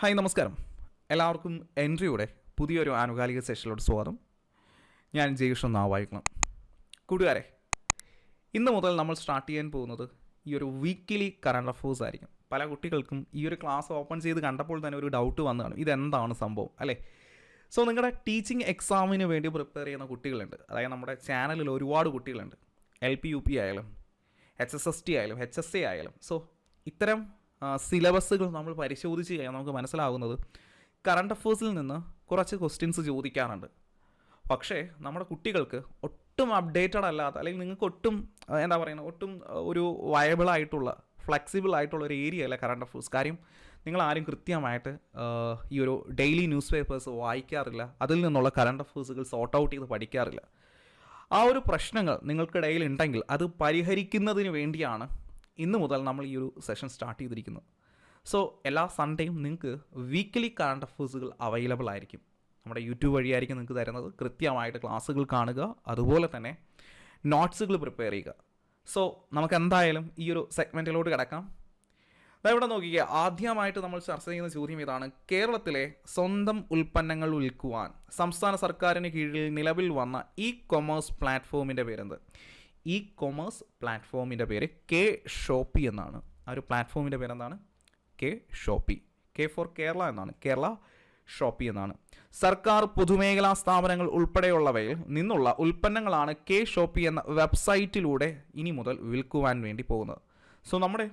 Hi നമസ്കാരം. എല്ലാവർക്കും എൻട്രിയുടെ പുതിയൊരു ആനുകാലിക സെഷനിലോട്ട് സ്വാഗതം. ഞാൻ ജയ്കൃഷ്ണൻ നാവായിക്കണം. കൂട്ടുകാരെ, ഇന്ന് മുതൽ നമ്മൾ സ്റ്റാർട്ട് ചെയ്യാൻ പോകുന്നത് ഈ ഒരു വീക്കിലി കറണ്ട് അഫേഴ്സ് ആയിരിക്കും. പല കുട്ടികൾക്കും ഈ ഒരു ക്ലാസ് ഓപ്പൺ ചെയ്ത് കണ്ടപ്പോൾ തന്നെ ഒരു ഡൗട്ട് വന്നു കാണും, ഇതെന്താണ് സംഭവം അല്ലേ? സോ നിങ്ങളുടെ ടീച്ചിങ് എക്സാമിന് വേണ്ടി പ്രിപ്പയർ ചെയ്യുന്ന കുട്ടികളുണ്ട്. അതായത് നമ്മുടെ ചാനലിൽ ഒരുപാട് കുട്ടികളുണ്ട്. LP UP ആയാലും HSST ആയാലും HSA ആയാലും. സോ ഇത്തരം സിലബസുകൾ നമ്മൾ പരിശോധിച്ച് കഴിഞ്ഞാൽ നമുക്ക് മനസ്സിലാകുന്നത് കറണ്ട് അഫേഴ്സിൽ നിന്ന് കുറച്ച് ക്വസ്റ്റ്യൻസ് ചോദിക്കാറുണ്ട്. പക്ഷേ നമ്മുടെ കുട്ടികൾക്ക് ഒട്ടും അപ്ഡേറ്റഡ് അല്ലാത്ത, അല്ലെങ്കിൽ നിങ്ങൾക്ക് ഒട്ടും ഒട്ടും ഒരു വയബിളായിട്ടുള്ള, ഫ്ലെക്സിബിൾ ആയിട്ടുള്ള ഒരു ഏരിയ അല്ല കറണ്ട് അഫേഴ്സ്. കാര്യം നിങ്ങൾ ആരും കൃത്യമായിട്ട് ഈ ഒരു ഡെയിലി ന്യൂസ് പേപ്പേഴ്സ് വായിക്കാറില്ല, അതിൽ നിന്നുള്ള കറണ്ട് അഫേഴ്സുകൾ സോർട്ട് ഔട്ട് ചെയ്ത് പഠിക്കാറില്ല. ആ ഒരു പ്രശ്നങ്ങൾ നിങ്ങൾക്കിടയിൽ ഉണ്ടെങ്കിൽ അത് പരിഹരിക്കുന്നതിന് വേണ്ടിയാണ് ഇന്ന് മുതൽ നമ്മൾ ഈ ഒരു സെഷൻ സ്റ്റാർട്ട് ചെയ്തിരിക്കുന്നത്. സോ എല്ലാ സൺഡേയും നിങ്ങൾക്ക് വീക്കിലി കറണ്ട് അഫേഴ്സുകൾ അവൈലബിൾ ആയിരിക്കും. നമ്മുടെ യൂട്യൂബ് വഴിയായിരിക്കും നിങ്ങൾക്ക് തരുന്നത്. കൃത്യമായിട്ട് ക്ലാസ്സുകൾ കാണുക, അതുപോലെ തന്നെ നോട്ട്സുകൾ പ്രിപ്പയർ ചെയ്യുക. സോ നമുക്ക് എന്തായാലും ഈ ഒരു സെഗ്മെൻറ്റിലോട്ട് കിടക്കാം. ഇവിടെ നോക്കിക്കുക, ആദ്യമായിട്ട് നമ്മൾ ചർച്ച ചെയ്യുന്ന ചോദ്യം ഇതാണ്. കേരളത്തിലെ സ്വന്തം ഉൽപ്പന്നങ്ങൾ വിൽക്കുവാൻ സംസ്ഥാന സർക്കാരിന് കീഴിൽ നിലവിൽ വന്ന കൊമേഴ്സ് പ്ലാറ്റ്ഫോമിൻ്റെ പേരെന്ത്? കൊമേഴ്സ് പ്ലാറ്റ്ഫോമിൻ്റെ പേര് കെ ഷോപ്പി എന്നാണ്. ആ ഒരു പ്ലാറ്റ്ഫോമിൻ്റെ പേരെന്താണ്? K shoppe. K for Kerala എന്നാണ്, കേരള ഷോപ്പി എന്നാണ്. സർക്കാർ പൊതുമേഖലാ സ്ഥാപനങ്ങൾ ഉൾപ്പെടെയുള്ളവയിൽ നിന്നുള്ള ഉൽപ്പന്നങ്ങളാണ് കെ ഷോപ്പി എന്ന വെബ്സൈറ്റിലൂടെ ഇനി മുതൽ വിൽക്കുവാൻ വേണ്ടി പോകുന്നത്. സോ നമ്മുടെ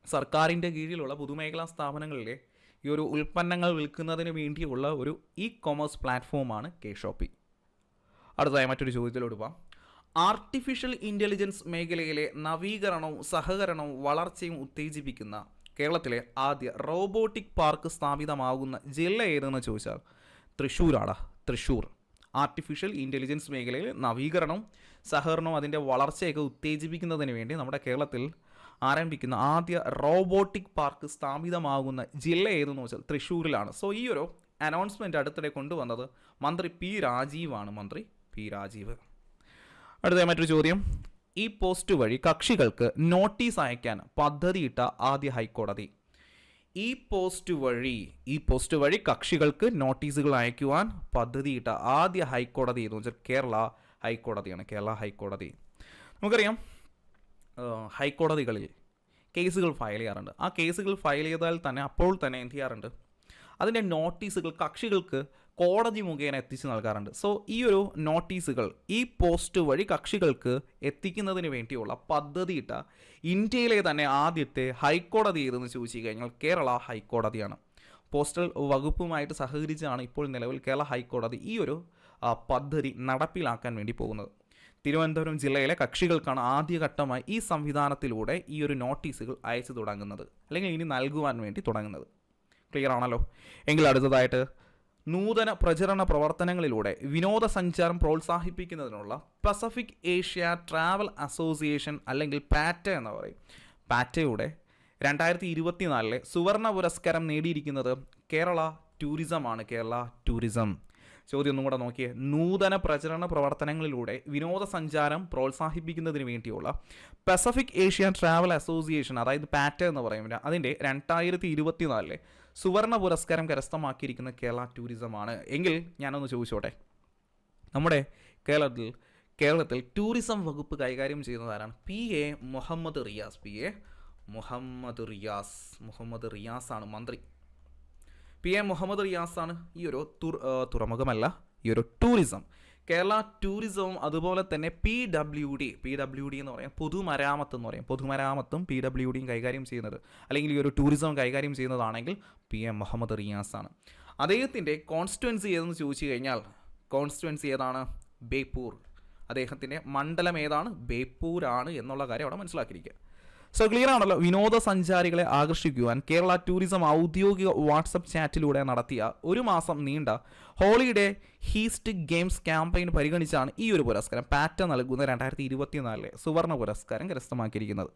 സർക്കാരിൻ്റെ കീഴിലുള്ള പൊതുമേഖലാ സ്ഥാപനങ്ങളിലെ ഈ ഒരു ഉൽപ്പന്നങ്ങൾ വിൽക്കുന്നതിന് വേണ്ടിയുള്ള ഒരു കൊമേഴ്സ് പ്ലാറ്റ്ഫോമാണ് കെ ഷോപ്പി. അടുത്തതായി മറ്റൊരു ചോദ്യത്തിലോട്ട് പോകാം. ആർട്ടിഫിഷ്യൽ ഇൻ്റലിജൻസ് മേഖലയിലെ നവീകരണവും സഹകരണവും വളർച്ചയും ഉത്തേജിപ്പിക്കുന്ന കേരളത്തിലെ ആദ്യ റോബോട്ടിക് പാർക്ക് സ്ഥാപിതമാകുന്ന ജില്ല ഏതെന്ന് ചോദിച്ചാൽ തൃശ്ശൂരാണ്. തൃശ്ശൂർ. ആർട്ടിഫിഷ്യൽ ഇൻ്റലിജൻസ് മേഖലയിൽ നവീകരണവും സഹകരണവും അതിൻ്റെ വളർച്ചയൊക്കെ ഉത്തേജിപ്പിക്കുന്നതിന് വേണ്ടി നമ്മുടെ കേരളത്തിൽ ആരംഭിക്കുന്ന ആദ്യ റോബോട്ടിക് പാർക്ക് സ്ഥാപിതമാകുന്ന ജില്ല ഏതെന്ന് വെച്ചാൽ തൃശ്ശൂരിലാണ്. സോ ഈ ഒരു അനൗൺസ്മെൻറ്റ് അടുത്തിടെ കൊണ്ടുവന്നത് മന്ത്രി പി രാജീവാണ്. മന്ത്രി പി രാജീവ്. അടുത്ത മറ്റൊരു ചോദ്യം. ഈ പോസ്റ്റ് വഴി കക്ഷികൾക്ക് നോട്ടീസ് അയക്കാൻ പദ്ധതിയിട്ട ആദ്യ ഹൈക്കോടതി? ഈ പോസ്റ്റ് വഴി കക്ഷികൾക്ക് നോട്ടീസുകൾ അയക്കുവാൻ പദ്ധതിയിട്ട ആദ്യ ഹൈക്കോടതി എന്ന് വെച്ചാൽ കേരള ഹൈക്കോടതിയാണ്. കേരള ഹൈക്കോടതി. നമുക്കറിയാം, ഹൈക്കോടതികളിൽ കേസുകൾ ഫയൽ ചെയ്യാറുണ്ട്. ആ കേസുകൾ ഫയൽ ചെയ്താൽ തന്നെ അപ്പോൾ തന്നെ എന്ത് ചെയ്യാറുണ്ട്? അതിൻ്റെ നോട്ടീസുകൾ കക്ഷികൾക്ക് കോടതി മുഖേന എത്തിച്ച് നൽകാറുണ്ട്. സോ ഈ ഒരു നോട്ടീസുകൾ ഈ പോസ്റ്റ് വഴി കക്ഷികൾക്ക് എത്തിക്കുന്നതിന് വേണ്ടിയുള്ള പദ്ധതിയിട്ട ഇന്ത്യയിലെ തന്നെ ആദ്യത്തെ ഹൈക്കോടതി ഏതെന്ന് ചോദിച്ചു കഴിഞ്ഞാൽ കേരള ഹൈക്കോടതിയാണ്. പോസ്റ്റൽ വകുപ്പുമായിട്ട് സഹകരിച്ചാണ് ഇപ്പോൾ നിലവിൽ കേരള ഹൈക്കോടതി ഈ ഒരു പദ്ധതി നടപ്പിലാക്കാൻ വേണ്ടി പോകുന്നത്. തിരുവനന്തപുരം ജില്ലയിലെ കക്ഷികൾക്കാണ് ആദ്യഘട്ടമായി ഈ സംവിധാനത്തിലൂടെ ഈ ഒരു നോട്ടീസുകൾ അയച്ചു തുടങ്ങുന്നത്, അല്ലെങ്കിൽ ഇനി നൽകുവാൻ വേണ്ടി തുടങ്ങുന്നത്. ക്ലിയർ ആണല്ലോ? എങ്കിൽ അടുത്തതായിട്ട്, നൂതന പ്രചരണ പ്രവർത്തനങ്ങളിലൂടെ വിനോദസഞ്ചാരം പ്രോത്സാഹിപ്പിക്കുന്നതിനുള്ള പസഫിക് ഏഷ്യ ട്രാവൽ അസോസിയേഷൻ അല്ലെങ്കിൽ പാറ്റ എന്ന് പറയും. പാറ്റയുടെ 2024 സുവർണ പുരസ്കാരം നേടിയിരിക്കുന്നത് കേരള ടൂറിസമാണ്. കേരള ടൂറിസം. ചോദ്യം ഒന്നും കൂടെ നോക്കിയേ. നൂതന പ്രചരണ പ്രവർത്തനങ്ങളിലൂടെ വിനോദസഞ്ചാരം പ്രോത്സാഹിപ്പിക്കുന്നതിന് വേണ്ടിയുള്ള പസഫിക് ഏഷ്യ ട്രാവൽ അസോസിയേഷൻ, അതായത് പാറ്റ എന്ന് പറയുന്നത്, അതിൻ്റെ 2024 സുവർണ പുരസ്കാരം കരസ്ഥമാക്കിയിരിക്കുന്ന കേരള ടൂറിസമാണ്. എങ്കിൽ ഞാനൊന്ന് ചോദിച്ചോട്ടെ, നമ്മുടെ കേരളത്തിൽ ടൂറിസം വകുപ്പ് കൈകാര്യം ചെയ്യുന്നത് ആരാണ്? PA മുഹമ്മദ് റിയാസ്. PA മുഹമ്മദ് റിയാസ് ആണ് മന്ത്രി. PA മുഹമ്മദ് റിയാസാണ് ഈ ഒരു തുറമുഖമല്ല, ഈ ഒരു ടൂറിസം, കേരള ടൂറിസവും അതുപോലെ തന്നെ PWD എന്ന് പറയാം, പൊതുമരാമത്ത് എന്ന് പറയും. പൊതുമരാമത്തും PWDയും കൈകാര്യം ചെയ്യുന്നത്, അല്ലെങ്കിൽ ഈ ഒരു ടൂറിസം കൈകാര്യം ചെയ്യുന്നതാണെങ്കിൽ PA മുഹമ്മദ് റിയാസാണ്. അദ്ദേഹത്തിൻ്റെ കോൺസ്റ്റിറ്റ്യുവൻസി ഏതെന്ന് ചോദിച്ചു കഴിഞ്ഞാൽ കോൺസ്റ്റിറ്റ്യുവൻസി ഏതാണ്? ബേപ്പൂർ. അദ്ദേഹത്തിൻ്റെ മണ്ഡലം ഏതാണ്? ബേപ്പൂരാണ് എന്നുള്ള കാര്യം അവിടെ മനസ്സിലാക്കിയിരിക്കുക. സോ ക്ലിയർ ആണല്ലോ? വിനോദസഞ്ചാരികളെ ആകർഷിക്കുവാൻ കേരള ടൂറിസം ഔദ്യോഗിക വാട്സപ്പ് ചാറ്റിലൂടെ നടത്തിയ ഒരു മാസം നീണ്ട ഹോളിഡേ ഹീസ്റ്റ് ഗെയിംസ് ക്യാമ്പയിൻ പരിഗണിച്ചാണ് ഈ ഒരു പുരസ്കാരം പാറ്റ നൽകുന്ന 2024 സുവർണ പുരസ്കാരം കരസ്ഥമാക്കിയിരിക്കുന്നത്.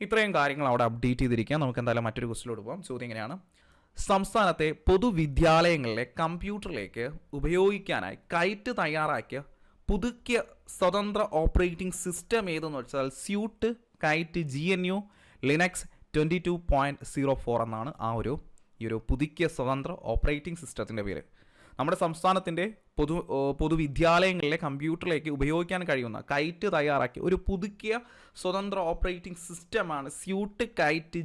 ഇത്രയും കാര്യങ്ങൾ അവിടെ അപ്ഡേറ്റ് ചെയ്തിരിക്കുക. നമുക്ക് എന്തായാലും മറ്റൊരു ക്വസ്റ്റിലോട്ട് പോകാം. ചോദ്യം എങ്ങനെയാണ്? സംസ്ഥാനത്തെ പൊതുവിദ്യാലയങ്ങളിലെ കമ്പ്യൂട്ടറിലേക്ക് ഉപയോഗിക്കാനായി കൈറ്റ് തയ്യാറാക്കിയ പുതുക്കിയ സ്വതന്ത്ര ഓപ്പറേറ്റിംഗ് സിസ്റ്റം ഏതെന്ന് വെച്ചാൽ സ്യൂട്ട് കൈറ്റ് GNU ലിനക്സ് 22.04 എന്നാണ് ആ ഒരു ഈ ഒരു പുതുക്കിയ സ്വതന്ത്ര ഓപ്പറേറ്റിംഗ് സിസ്റ്റത്തിൻ്റെ പേര്. നമ്മുടെ സംസ്ഥാനത്തിൻ്റെ പൊതുവിദ്യാലയങ്ങളിലെ കമ്പ്യൂട്ടറിലേക്ക് ഉപയോഗിക്കാൻ കഴിയുന്ന കൈറ്റ് തയ്യാറാക്കിയ ഒരു പുതുക്കിയ സ്വതന്ത്ര ഓപ്പറേറ്റിംഗ് സിസ്റ്റമാണ് സ്യൂട്ട് കൈറ്റ്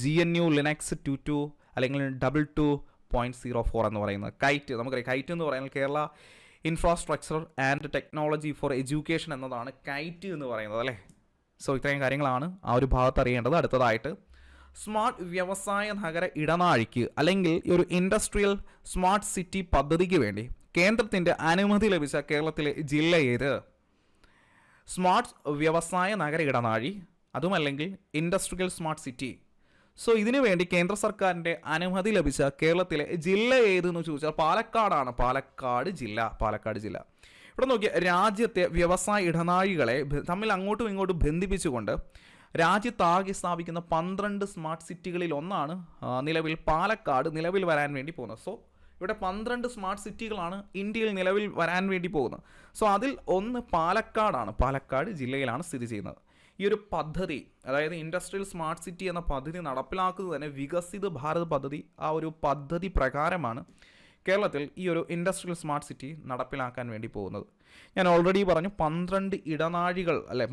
GNU ലിനക്സ് 2.2 അല്ലെങ്കിൽ 2.2.04 എന്ന് പറയുന്നത്. കൈറ്റ് നമുക്കറിയാം. കൈറ്റ് എന്ന് പറയുന്നത് Kerala infrastructure and technology for education എന്നതാണ് കൈറ്റ് എന്ന് പറയുന്നത് അല്ലേ. സോ ഇത്രയും കാര്യങ്ങളാണ് ആ ഒരു ഭാഗത്ത് അറിയേണ്ടത്. അടുത്തതായിട്ട് സ്മാർട്ട് വ്യവസായ നഗര ഇടനാഴിക്ക് അല്ലെങ്കിൽ ഈ ഒരു ഇൻഡസ്ട്രിയൽ സ്മാർട്ട് സിറ്റി പദ്ധതിക്ക് വേണ്ടി കേന്ദ്രത്തിൻ്റെ അനുമതി ലഭിച്ച കേരളത്തിലെ ജില്ല ഏത്? സ്മാർട്ട് വ്യവസായ നഗര ഇടനാഴി, അതുമല്ലെങ്കിൽ ഇൻഡസ്ട്രിയൽ സ്മാർട്ട് സിറ്റി. സോ ഇതിനു വേണ്ടി കേന്ദ്ര സർക്കാരിൻ്റെ അനുമതി ലഭിച്ച കേരളത്തിലെ ജില്ല ഏതെന്ന് ചോദിച്ചാൽ പാലക്കാടാണ്. പാലക്കാട് ജില്ല. ഇവിടെ നോക്കിയാൽ രാജ്യത്തെ വ്യവസായ ഇടനാഴികളെ തമ്മിൽ അങ്ങോട്ടും ഇങ്ങോട്ടും ബന്ധിപ്പിച്ചുകൊണ്ട് രാജ്യത്താകെ സ്ഥാപിക്കുന്ന 12 സ്മാർട്ട് സിറ്റികളിൽ ഒന്നാണ് നിലവിൽ പാലക്കാട് നിലവിൽ വരാൻ വേണ്ടി പോകുന്നത്. സോ ഇവിടെ 12 സ്മാർട്ട് സിറ്റികളാണ് ഇന്ത്യയിൽ നിലവിൽ വരാൻ വേണ്ടി പോകുന്നത്. സോ അതിൽ ഒന്ന് പാലക്കാടാണ്. പാലക്കാട് ജില്ലയിലാണ് സ്ഥിതി ചെയ്യുന്നത്. ഈ ഒരു പദ്ധതി, അതായത് ഇൻഡസ്ട്രിയൽ സ്മാർട്ട് സിറ്റി എന്ന പദ്ധതി നടപ്പിലാക്കുന്നത് തന്നെ വികസിത് ഭാരത് പദ്ധതി, ആ ഒരു പദ്ധതി പ്രകാരമാണ് കേരളത്തിൽ ഈ ഒരു ഇൻഡസ്ട്രിയൽ സ്മാർട്ട് സിറ്റി നടപ്പിലാക്കാൻ വേണ്ടി പോകുന്നത്. ഞാൻ ഓൾറെഡി പറഞ്ഞു 12 ഇടനാഴികളല്ല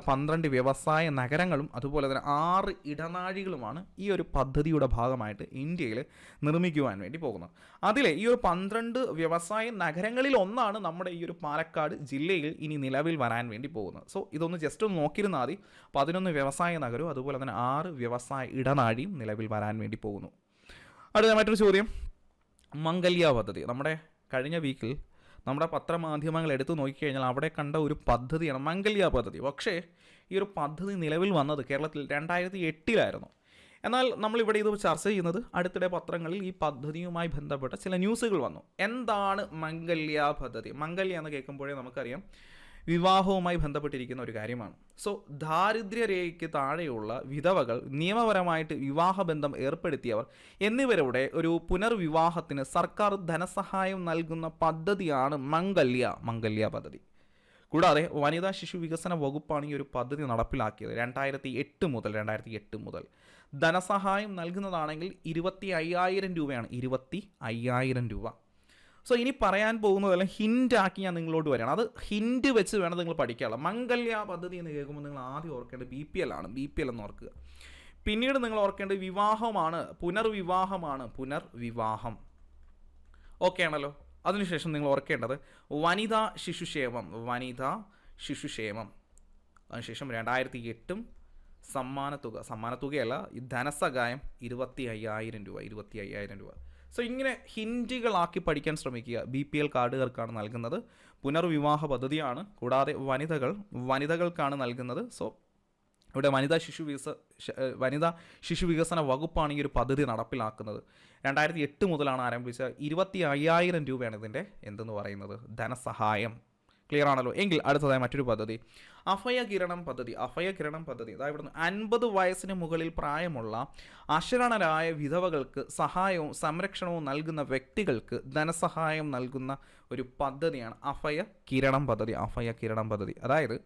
12 വ്യവസായ നഗരങ്ങളും അതുപോലെ തന്നെ 6 ഇടനാഴികളുമാണ് ഈ ഒരു പദ്ധതിയുടെ ഭാഗമായിട്ട് ഇന്ത്യയിൽ നിർമ്മിക്കുവാൻ വേണ്ടി പോകുന്നത്. അതിലെ ഈ ഒരു 12 വ്യവസായ നഗരങ്ങളിൽ ഒന്നാണ് നമ്മുടെ ഈ ഒരു പാലക്കാട് ജില്ലയിൽ ഇനി നിലവിൽ വരാൻ വേണ്ടി പോകുന്നത്. സോ ഇതൊന്ന് ജസ്റ്റ് ഒന്ന് നോക്കിയിരുന്നാൽ മതി. 11 വ്യവസായ നഗരവും അതുപോലെ തന്നെ 6 വ്യവസായ ഇടനാഴിയും നിലവിൽ വരാൻ വേണ്ടി പോകുന്നു. അടുത്ത മറ്റൊരു ചോദ്യം, മംഗല്യ പദ്ധതി. നമ്മുടെ കഴിഞ്ഞ വീക്കിൽ നമ്മുടെ പത്രമാധ്യമങ്ങൾ എടുത്തു നോക്കിക്കഴിഞ്ഞാൽ അവിടെ കണ്ട ഒരു പദ്ധതിയാണ് മംഗല്യ പദ്ധതി. പക്ഷേ ഈ ഒരു പദ്ധതി നിലവിൽ വന്നത് കേരളത്തിൽ 2008 എന്നാൽ നമ്മളിവിടെ ഇത് ചർച്ച ചെയ്യുന്നത് അടുത്തിടെ പത്രങ്ങളിൽ ഈ പദ്ധതിയുമായി ബന്ധപ്പെട്ട ചില ന്യൂസുകൾ വന്നു. എന്താണ് മംഗല്യ പദ്ധതി? മംഗല്യ എന്ന് കേൾക്കുമ്പോഴേ നമുക്കറിയാം വിവാഹവുമായി ബന്ധപ്പെട്ടിരിക്കുന്ന ഒരു കാര്യമാണ്. സോ ദാരിദ്ര്യരേഖയ്ക്ക് താഴെയുള്ള വിധവകൾ, നിയമപരമായിട്ട് വിവാഹബന്ധം ഏർപ്പെടുത്തിയവർ എന്നിവരുടെ ഒരു പുനർവിവാഹത്തിന് സർക്കാർ ധനസഹായം നൽകുന്ന പദ്ധതിയാണ് മംഗല്യ പദ്ധതി. കൂടാതെ വനിതാ ശിശു വികസന വകുപ്പാണ് ഈ ഒരു പദ്ധതി നടപ്പിലാക്കിയത്. 2008 മുതൽ ധനസഹായം നൽകുന്നതാണെങ്കിൽ 25,000 രൂപയാണ്. 25,000 രൂപ. സോ ഇനി പറയാൻ പോകുന്നതെല്ലാം ഹിൻ്റാക്കി ഞാൻ നിങ്ങളോട് വരികയാണ്. അത് ഹിൻ്റ് വെച്ച് വേണം നിങ്ങൾ പഠിക്കാനുള്ള. മംഗല്യ പദ്ധതി എന്ന് കേൾക്കുമ്പോൾ നിങ്ങൾ ആദ്യം ഓർക്കേണ്ടത് BPL ആണ്. BPL എന്ന് ഓർക്കുക. പിന്നീട് നിങ്ങൾ ഓർക്കേണ്ടത് വിവാഹമാണ്, പുനർവിവാഹം. ഓക്കെ ആണല്ലോ. അതിനുശേഷം നിങ്ങൾ ഓർക്കേണ്ടത് വനിതാ ശിശുക്ഷേമം. അതിനുശേഷം 2008 സമ്മാനത്തുകയല്ല, ഈ ധനസഹായം 25,000 രൂപ. സോ ഇങ്ങനെ ഹിൻറ്റുകളാക്കി പഠിക്കാൻ ശ്രമിക്കുക. BPL കാർഡുകാർക്കാണ് നൽകുന്നത്. പുനർവിവാഹ പദ്ധതിയാണ്. കൂടാതെ വനിതകൾക്കാണ് നൽകുന്നത്. സോ ഇവിടെ വനിതാ ശിശു വികസന വകുപ്പാണ് ഈ ഒരു പദ്ധതി നടപ്പിലാക്കുന്നത്. 2008 മുതലാണ് ആരംഭിച്ച 25,000 രൂപയാണ് ഇതിൻ്റെ എന്തെന്ന് പറയുന്നത് ധനസഹായം. ക്ലിയർ ആണല്ലോ. എങ്കിൽ അടുത്തതായി മറ്റൊരു പദ്ധതി അഭയകിരണം പദ്ധതി. അതായത് ഇവിടുന്ന് 50 വയസ്സിന് മുകളിൽ പ്രായമുള്ള അശരണരായ വിധവകൾക്ക് സഹായവും സംരക്ഷണവും നൽകുന്ന വ്യക്തികൾക്ക് ധനസഹായം നൽകുന്ന ഒരു പദ്ധതിയാണ് അഭയകിരണം പദ്ധതി. അതായത്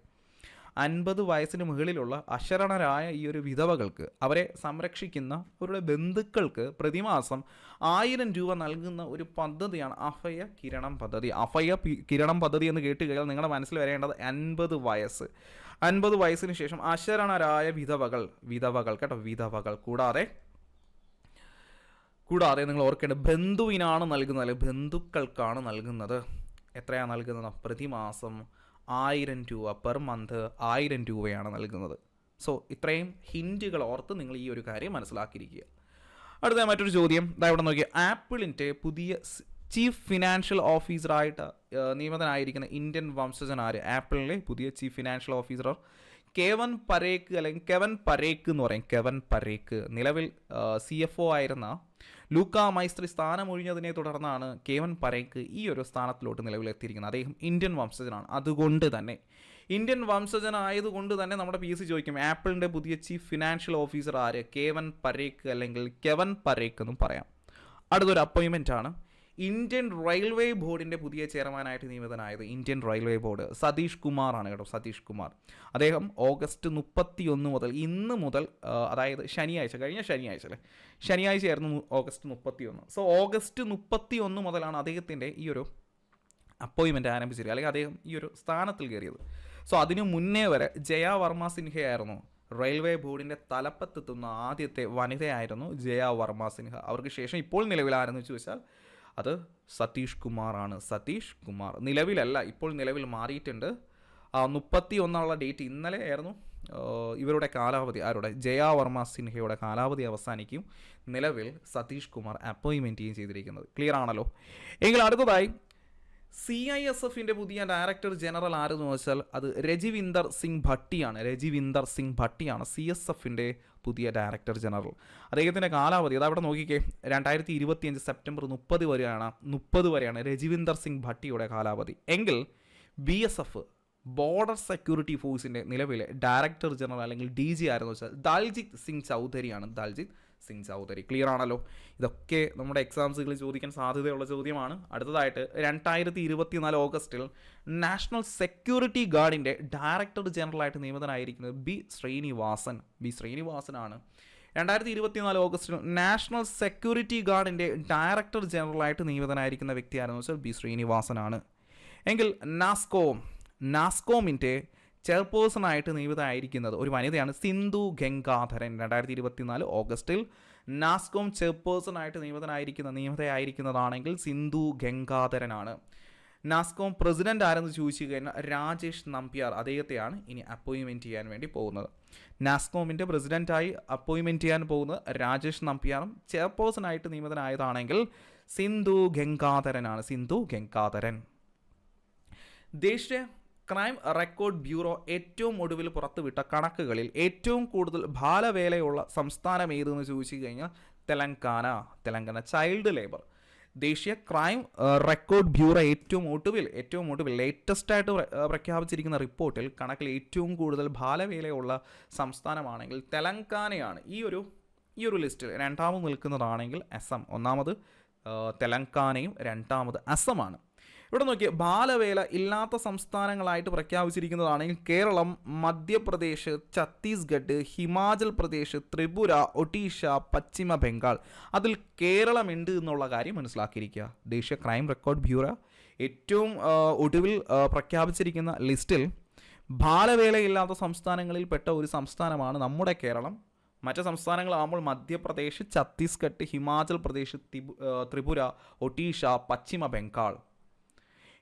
50 വയസ്സിന് മുകളിലുള്ള അശരണരായ ഈ ഒരു വിധവകൾക്ക്, അവരെ സംരക്ഷിക്കുന്ന അവരുടെ ബന്ധുക്കൾക്ക് പ്രതിമാസം 1000 രൂപ നൽകുന്ന ഒരു പദ്ധതിയാണ് അഭയകിരണം പദ്ധതി എന്ന് കേട്ട് കഴിഞ്ഞാൽ നിങ്ങളുടെ മനസ്സിൽ വരേണ്ടത് 50 വയസ്സിന് ശേഷം അശരണരായ വിധവകൾ കേട്ടോ, വിധവകൾ. കൂടാതെ നിങ്ങൾ ഓർക്കേണ്ടത് ബന്ധുവിനാണ് നൽകുന്നത്, അല്ലെങ്കിൽ ബന്ധുക്കൾക്കാണ് നൽകുന്നത്. എത്രയാണ് നൽകുന്നത്? പ്രതിമാസം 1000 രൂപ, പെർ മന്ത് 1000 രൂപയാണ് നൽകുന്നത്. സോ ഇത്രയും ഹിൻറ്റുകൾ ഓർത്ത് നിങ്ങൾ ഈ ഒരു കാര്യം മനസ്സിലാക്കിയിരിക്കുക. അടുത്ത മറ്റൊരു ചോദ്യം ഇവിടെ നോക്കിയ ആപ്പിളിൻ്റെ പുതിയ ചീഫ് ഫിനാൻഷ്യൽ ഓഫീസറായിട്ട് നിയമിതനായിരിക്കുന്ന ഇന്ത്യൻ വംശജനാര്? ആപ്പിളിലെ പുതിയ ചീഫ് ഫിനാൻഷ്യൽ ഓഫീസർ കെവൻ പരേക്ക് എന്ന് പറയും. കെവൻ പരേക്ക് നിലവിൽ CFO ആയിരുന്ന ലൂക്ക മൈസ്ത്രി സ്ഥാനമൊഴിഞ്ഞതിനെ തുടർന്നാണ് കെവൻ പരേക്ക് ഈ ഒരു സ്ഥാനത്തിലോട്ട് നിലവിലെത്തിയിരിക്കുന്നത്. അദ്ദേഹം ഇന്ത്യൻ വംശജനാണ്. അതുകൊണ്ട് തന്നെ ഇന്ത്യൻ വംശജനായതുകൊണ്ട് തന്നെ നമ്മുടെ PC ചോദിക്കും ആപ്പിളിൻ്റെ പുതിയ ചീഫ് ഫിനാൻഷ്യൽ ഓഫീസർ ആര്? കെവൻ പരേക്ക് അല്ലെങ്കിൽ കെവൻ പരേക്ക് എന്നും പറയാം. അടുത്തൊരു അപ്പോയിൻമെൻ്റ് ആണ് ഇന്ത്യൻ റെയിൽവേ ബോർഡിൻ്റെ പുതിയ ചെയർമാനായിട്ട് നിയമിതനായത് ഇന്ത്യൻ റെയിൽവേ ബോർഡ് സതീഷ് കുമാറാണ് കേട്ടോ. സതീഷ് കുമാർ അദ്ദേഹം ഓഗസ്റ്റ് 31 മുതൽ ഇന്ന് മുതൽ അതായത് ശനിയാഴ്ച കഴിഞ്ഞ ശനിയാഴ്ച അല്ലേ, ശനിയാഴ്ചയായിരുന്നു ഓഗസ്റ്റ് 31. സോ ഓഗസ്റ്റ് 31 മുതലാണ് അദ്ദേഹത്തിൻ്റെ ഈ ഒരു അപ്പോയിൻമെൻറ്റ് ആരംഭിച്ചത്, അല്ലെങ്കിൽ അദ്ദേഹം ഈ ഒരു സ്ഥാനത്തിൽ കയറിയത്. സോ അതിനു മുന്നേ വരെ ജയ വർമ്മ സിൻഹയായിരുന്നു റെയിൽവേ ബോർഡിൻ്റെ തലപ്പത്തെത്തുന്ന ആദ്യത്തെ വനിതയായിരുന്നു ജയ വർമ്മ സിൻഹ. അവർക്ക് ശേഷം ഇപ്പോൾ നിലവിലാരെന്ന് ചോദിച്ചാൽ അത് സതീഷ് കുമാറാണ്. സതീഷ് കുമാർ നിലവിലല്ല, ഇപ്പോൾ നിലവിൽ മാറിയിട്ടുണ്ട്. 31 ഡേറ്റ് ഇന്നലെ ആയിരുന്നു ഇവരുടെ കാലാവധി, ആരുടെ ജയ വർമ്മ സിൻഹയുടെ കാലാവധി അവസാനിക്കും. നിലവിൽ സതീഷ് കുമാർ അപ്പോയിൻമെൻറ്റ് ചെയ്തിരിക്കുന്നത്. ക്ലിയർ ആണല്ലോ. എങ്കിൽ അടുത്തതായി CISFൻ്റെ പുതിയ ഡയറക്ടർ ജനറൽ ആരെന്ന് വെച്ചാൽ അത് രജിവിന്ദർ സിംഗ് ഭട്ടിയാണ്. രജിവിന്ദർ സിംഗ് ഭട്ടിയാണ് CSFൻ്റെ പുതിയ ഡയറക്ടർ ജനറൽ. അദ്ദേഹത്തിൻ്റെ കാലാവധി അതവിടെ നോക്കിക്കേ, 2025 സെപ്റ്റംബർ 30 വരെയാണ് രജിവിന്ദർ സിംഗ് ഭട്ടിയുടെ കാലാവധി. എങ്കിൽ BSF ബോർഡർ സെക്യൂരിറ്റി ഫോഴ്സിൻ്റെ നിലവിലെ ഡയറക്ടർ ജനറൽ അല്ലെങ്കിൽ DG ആരെന്ന് വെച്ചാൽ ദൽജിത് സിംഗ് ചൗധരിയാണ്. ദൽജിത് സിംഗ് ചൗധരി. ക്ലിയർ ആണല്ലോ. ഇതൊക്കെ നമ്മുടെ എക്സാംസുകളിൽ ചോദിക്കാൻ സാധ്യതയുള്ള ചോദ്യമാണ്. അടുത്തതായിട്ട് 2024 ഓഗസ്റ്റിൽ നാഷണൽ സെക്യൂരിറ്റി ഗാർഡിൻ്റെ ഡയറക്ടർ ജനറലായിട്ട് നിയമിതനായിരിക്കുന്നത് ബി ശ്രീനിവാസനാണ്. 2024 ഓഗസ്റ്റിൽ നാഷണൽ സെക്യൂരിറ്റി ഗാർഡിൻ്റെ ഡയറക്ടർ ജനറലായിട്ട് നിയമിതനായിരിക്കുന്ന വ്യക്തി ആരെന്ന് വെച്ചാൽ ബി ശ്രീനിവാസനാണ്. എങ്കിൽ നാസ്കോമിൻ്റെ ചെയർപേഴ്സണായിട്ട് നിയമിതമായിരിക്കുന്നത് ഒരു വനിതയാണ്, സിന്ധു ഗംഗാധരൻ. 2024 ഓഗസ്റ്റിൽ നാസ്കോം ചെയർപേഴ്സണായിട്ട് നിയമിതയായിരിക്കുന്നതാണെങ്കിൽ സിന്ധു ഗംഗാധരനാണ്. നാസ്കോം പ്രസിഡന്റ് ആരെന്ന് ചോദിച്ചു കഴിഞ്ഞാൽ രാജേഷ് നമ്പ്യാർ, അദ്ദേഹത്തെയാണ് ഇനി അപ്പോയിൻമെൻറ്റ് ചെയ്യാൻ വേണ്ടി പോകുന്നത്. നാസ്കോമിൻ്റെ പ്രസിഡന്റായി അപ്പോയിൻമെൻറ്റ് ചെയ്യാൻ പോകുന്നത് രാജേഷ് നമ്പ്യാറും ചെയർപേഴ്സണായിട്ട് നിയമിതനായതാണെങ്കിൽ സിന്ധു ഗംഗാധരൻ. ദേശീയ ക്രൈം റെക്കോർഡ് ബ്യൂറോ ഏറ്റവും ഒടുവിൽ പുറത്തുവിട്ട കണക്കുകളിൽ ഏറ്റവും കൂടുതൽ ബാലവേലയുള്ള സംസ്ഥാനം ഏതെന്ന് ചോദിച്ചു കഴിഞ്ഞാൽ തെലങ്കാന. ചൈൽഡ് ലേബർ ദേശീയ ക്രൈം റെക്കോർഡ് ബ്യൂറോ ഏറ്റവും ഒടുവിൽ ലേറ്റസ്റ്റ് ആയിട്ട് പ്രഖ്യാപിച്ചിരിക്കുന്ന റിപ്പോർട്ടിൽ കണക്കിൽ ഏറ്റവും കൂടുതൽ ബാലവേലയുള്ള സംസ്ഥാനമാണെങ്കിൽ തെലങ്കാനയാണ്. ഈ ഒരു ലിസ്റ്റിൽ രണ്ടാമത് നിൽക്കുന്നതാണെങ്കിൽ അസം. ഒന്നാമത് തെലങ്കാനയും രണ്ടാമത് അസമാണ്. ഇവിടെ നോക്കിയാൽ ബാലവേല ഇല്ലാത്ത സംസ്ഥാനങ്ങളായിട്ട് പ്രഖ്യാപിച്ചിരിക്കുന്നതാണെങ്കിൽ കേരളം, മധ്യപ്രദേശ്, ഛത്തീസ്ഗഡ്, ഹിമാചൽ പ്രദേശ്, ത്രിപുര, ഒഡീഷ, പശ്ചിമ ബംഗാൾ. അതിൽ കേരളമുണ്ട് എന്നുള്ള കാര്യം മനസ്സിലാക്കിയിരിക്കുക. ദേശീയ ക്രൈം റെക്കോർഡ് ബ്യൂറോ ഏറ്റവും ഒടുവിൽ പ്രഖ്യാപിച്ചിരിക്കുന്ന ലിസ്റ്റിൽ ബാലവേലയില്ലാത്ത സംസ്ഥാനങ്ങളിൽപ്പെട്ട ഒരു സംസ്ഥാനമാണ് നമ്മുടെ കേരളം. മറ്റ് സംസ്ഥാനങ്ങളാകുമ്പോൾ മധ്യപ്രദേശ്, ഛത്തീസ്ഗഡ്, ഹിമാചൽ പ്രദേശ്, ത്രിപുര, ഒഡീഷ, പശ്ചിമ ബംഗാൾ.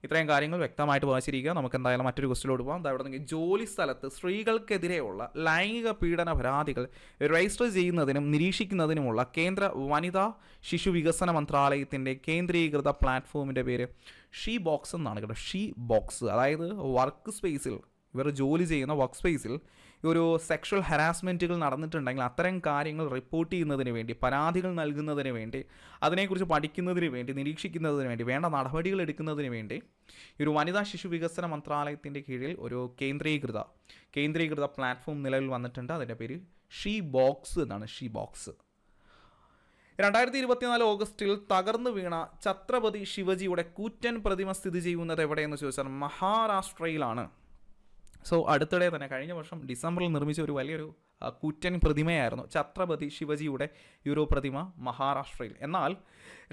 ഇത്രയും കാര്യങ്ങൾ വ്യക്തമായിട്ട് വായിച്ചിരിക്കുക. നമുക്ക് എന്തായാലും മറ്റൊരു ക്വസ്റ്റിലോട്ട് പോകാം. അവിടെ നിന്ന് ജോലി സ്ഥലത്ത് സ്ത്രീകൾക്കെതിരെയുള്ള ലൈംഗിക പീഡന പരാതികൾ രജിസ്റ്റർ ചെയ്യുന്നതിനും നിരീക്ഷിക്കുന്നതിനുമുള്ള കേന്ദ്ര വനിതാ ശിശു വികസന മന്ത്രാലയത്തിൻ്റെ കേന്ദ്രീകൃത പ്ലാറ്റ്ഫോമിൻ്റെ പേര് ഷീ ബോക്സ് എന്നാണ് കേട്ടോ. ഷീ ബോക്സ് അതായത് വർക്ക് സ്പേസിൽ, ഇവർ ജോലി ചെയ്യുന്ന വർക്ക് സ്പേസിൽ ഒരു സെക്ഷൽ ഹരാസ്മെൻറ്റുകൾ നടന്നിട്ടുണ്ടെങ്കിൽ അത്തരം കാര്യങ്ങൾ റിപ്പോർട്ട് ചെയ്യുന്നതിന് വേണ്ടി, പരാതികൾ നൽകുന്നതിന് വേണ്ടി, അതിനെക്കുറിച്ച് പഠിക്കുന്നതിന് വേണ്ടി, നിരീക്ഷിക്കുന്നതിന് വേണ്ടി, വേണ്ട നടപടികൾ എടുക്കുന്നതിന് വേണ്ടി ഒരു വനിതാ ശിശു വികസന മന്ത്രാലയത്തിൻ്റെ കീഴിൽ ഒരു കേന്ദ്രീകൃത പ്ലാറ്റ്ഫോം നിലവിൽ വന്നിട്ടുണ്ട്. അതിൻ്റെ പേര് ഷീ ബോക്സ് എന്നാണ്. She box. 2024 ഓഗസ്റ്റിൽ തകർന്നു വീണ ഛത്രപതി ശിവജിയുടെ കൂറ്റൻ പ്രതിമ സ്ഥിതി ചെയ്യുന്നത് എവിടെയെന്ന് ചോദിച്ചാൽ മഹാരാഷ്ട്രയിലാണ്. സോ അടുത്തിടെ തന്നെ കഴിഞ്ഞ വർഷം ഡിസംബറിൽ നിർമ്മിച്ച ഒരു വലിയൊരു കൂറ്റൻ പ്രതിമയായിരുന്നു ഛത്രപതി ശിവജിയുടെ പ്രതിമ മഹാരാഷ്ട്രയിൽ. എന്നാൽ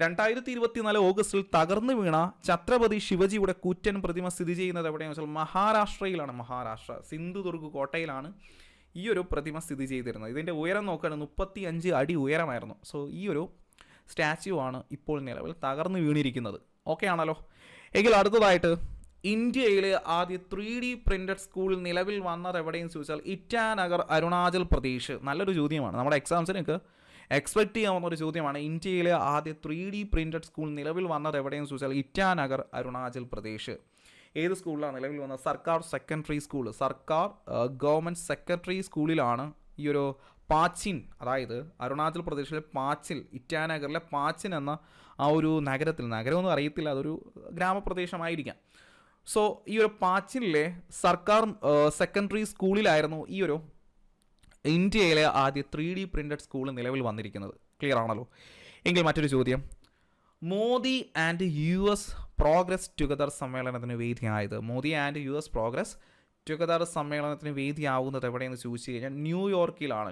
2024 ഓഗസ്റ്റിൽ തകർന്നു വീണ ഛത്രപതി ശിവജിയുടെ കൂറ്റൻ പ്രതിമ സ്ഥിതി ചെയ്യുന്നത് എവിടെയാണെന്ന് വെച്ചാൽ മഹാരാഷ്ട്രയിലാണ്. മഹാരാഷ്ട്ര സിന്ധുദുർഗ് കോട്ടയിലാണ് ഈ ഒരു പ്രതിമ സ്ഥിതി ചെയ്തിരുന്നത്. ഇതിൻ്റെ ഉയരം നോക്കുകയാണെങ്കിൽ 35 അടി ഉയരമായിരുന്നു. സോ ഈ ഒരു സ്റ്റാച്യു ആണ് ഇപ്പോൾ നിലവിൽ തകർന്നു വീണിരിക്കുന്നത്. ഓക്കെ ആണല്ലോ. എങ്കിൽ അടുത്തതായിട്ട് ഇന്ത്യയിലെ ആദ്യ 3D പ്രിൻറ്റഡ് സ്കൂൾ നിലവിൽ വന്നത് എവിടെയെന്ന് ചോദിച്ചാൽ ഇറ്റാനഗർ, അരുണാചൽ പ്രദേശ്. നല്ലൊരു ചോദ്യമാണ്, നമ്മുടെ എക്സാംസിനൊക്കെ എക്സ്പെക്റ്റ് ചെയ്യാവുന്ന ഒരു ചോദ്യമാണ്. ഇന്ത്യയിലെ ആദ്യ 3D പ്രിൻറ്റഡ് സ്കൂൾ നിലവിൽ വന്നത് എവിടെയെന്ന് ചോദിച്ചാൽ ഇറ്റാനഗർ, അരുണാചൽ പ്രദേശ്. ഏത് സ്കൂളിലാണ് നിലവിൽ വന്നത്? സർക്കാർ സെക്കൻഡറി സ്കൂൾ, സർക്കാർ ഗവൺമെൻറ് സെക്കൻഡറി സ്കൂളിലാണ് ഈ ഒരു പാച്ചിൻ, അതായത് അരുണാചൽ പ്രദേശിലെ പാച്ചിൽ, ഇറ്റാനഗറിലെ പാച്ചിൻ എന്ന ആ ഒരു നഗരമൊന്നും അറിയത്തില്ല, അതൊരു ഗ്രാമപ്രദേശമായിരിക്കാം. സോ ഈ ഒരു പാച്ചിനിലെ സർക്കാർ സെക്കൻഡറി സ്കൂളിലായിരുന്നു ഈ ഒരു ഇന്ത്യയിലെ ആദ്യ 3D പ്രിൻറ്റഡ് സ്കൂൾ നിലവിൽ വന്നിരിക്കുന്നത്. ക്ലിയർ ആണല്ലോ. എങ്കിൽ മറ്റൊരു ചോദ്യം, Modi and U S progress together സമ്മേളനത്തിന് വേദിയായത്. Modi and U S progress together സമ്മേളനത്തിന് വേദിയാവുന്നത് എവിടെയെന്ന് ചോദിച്ചു കഴിഞ്ഞാൽ ന്യൂയോർക്കിലാണ്.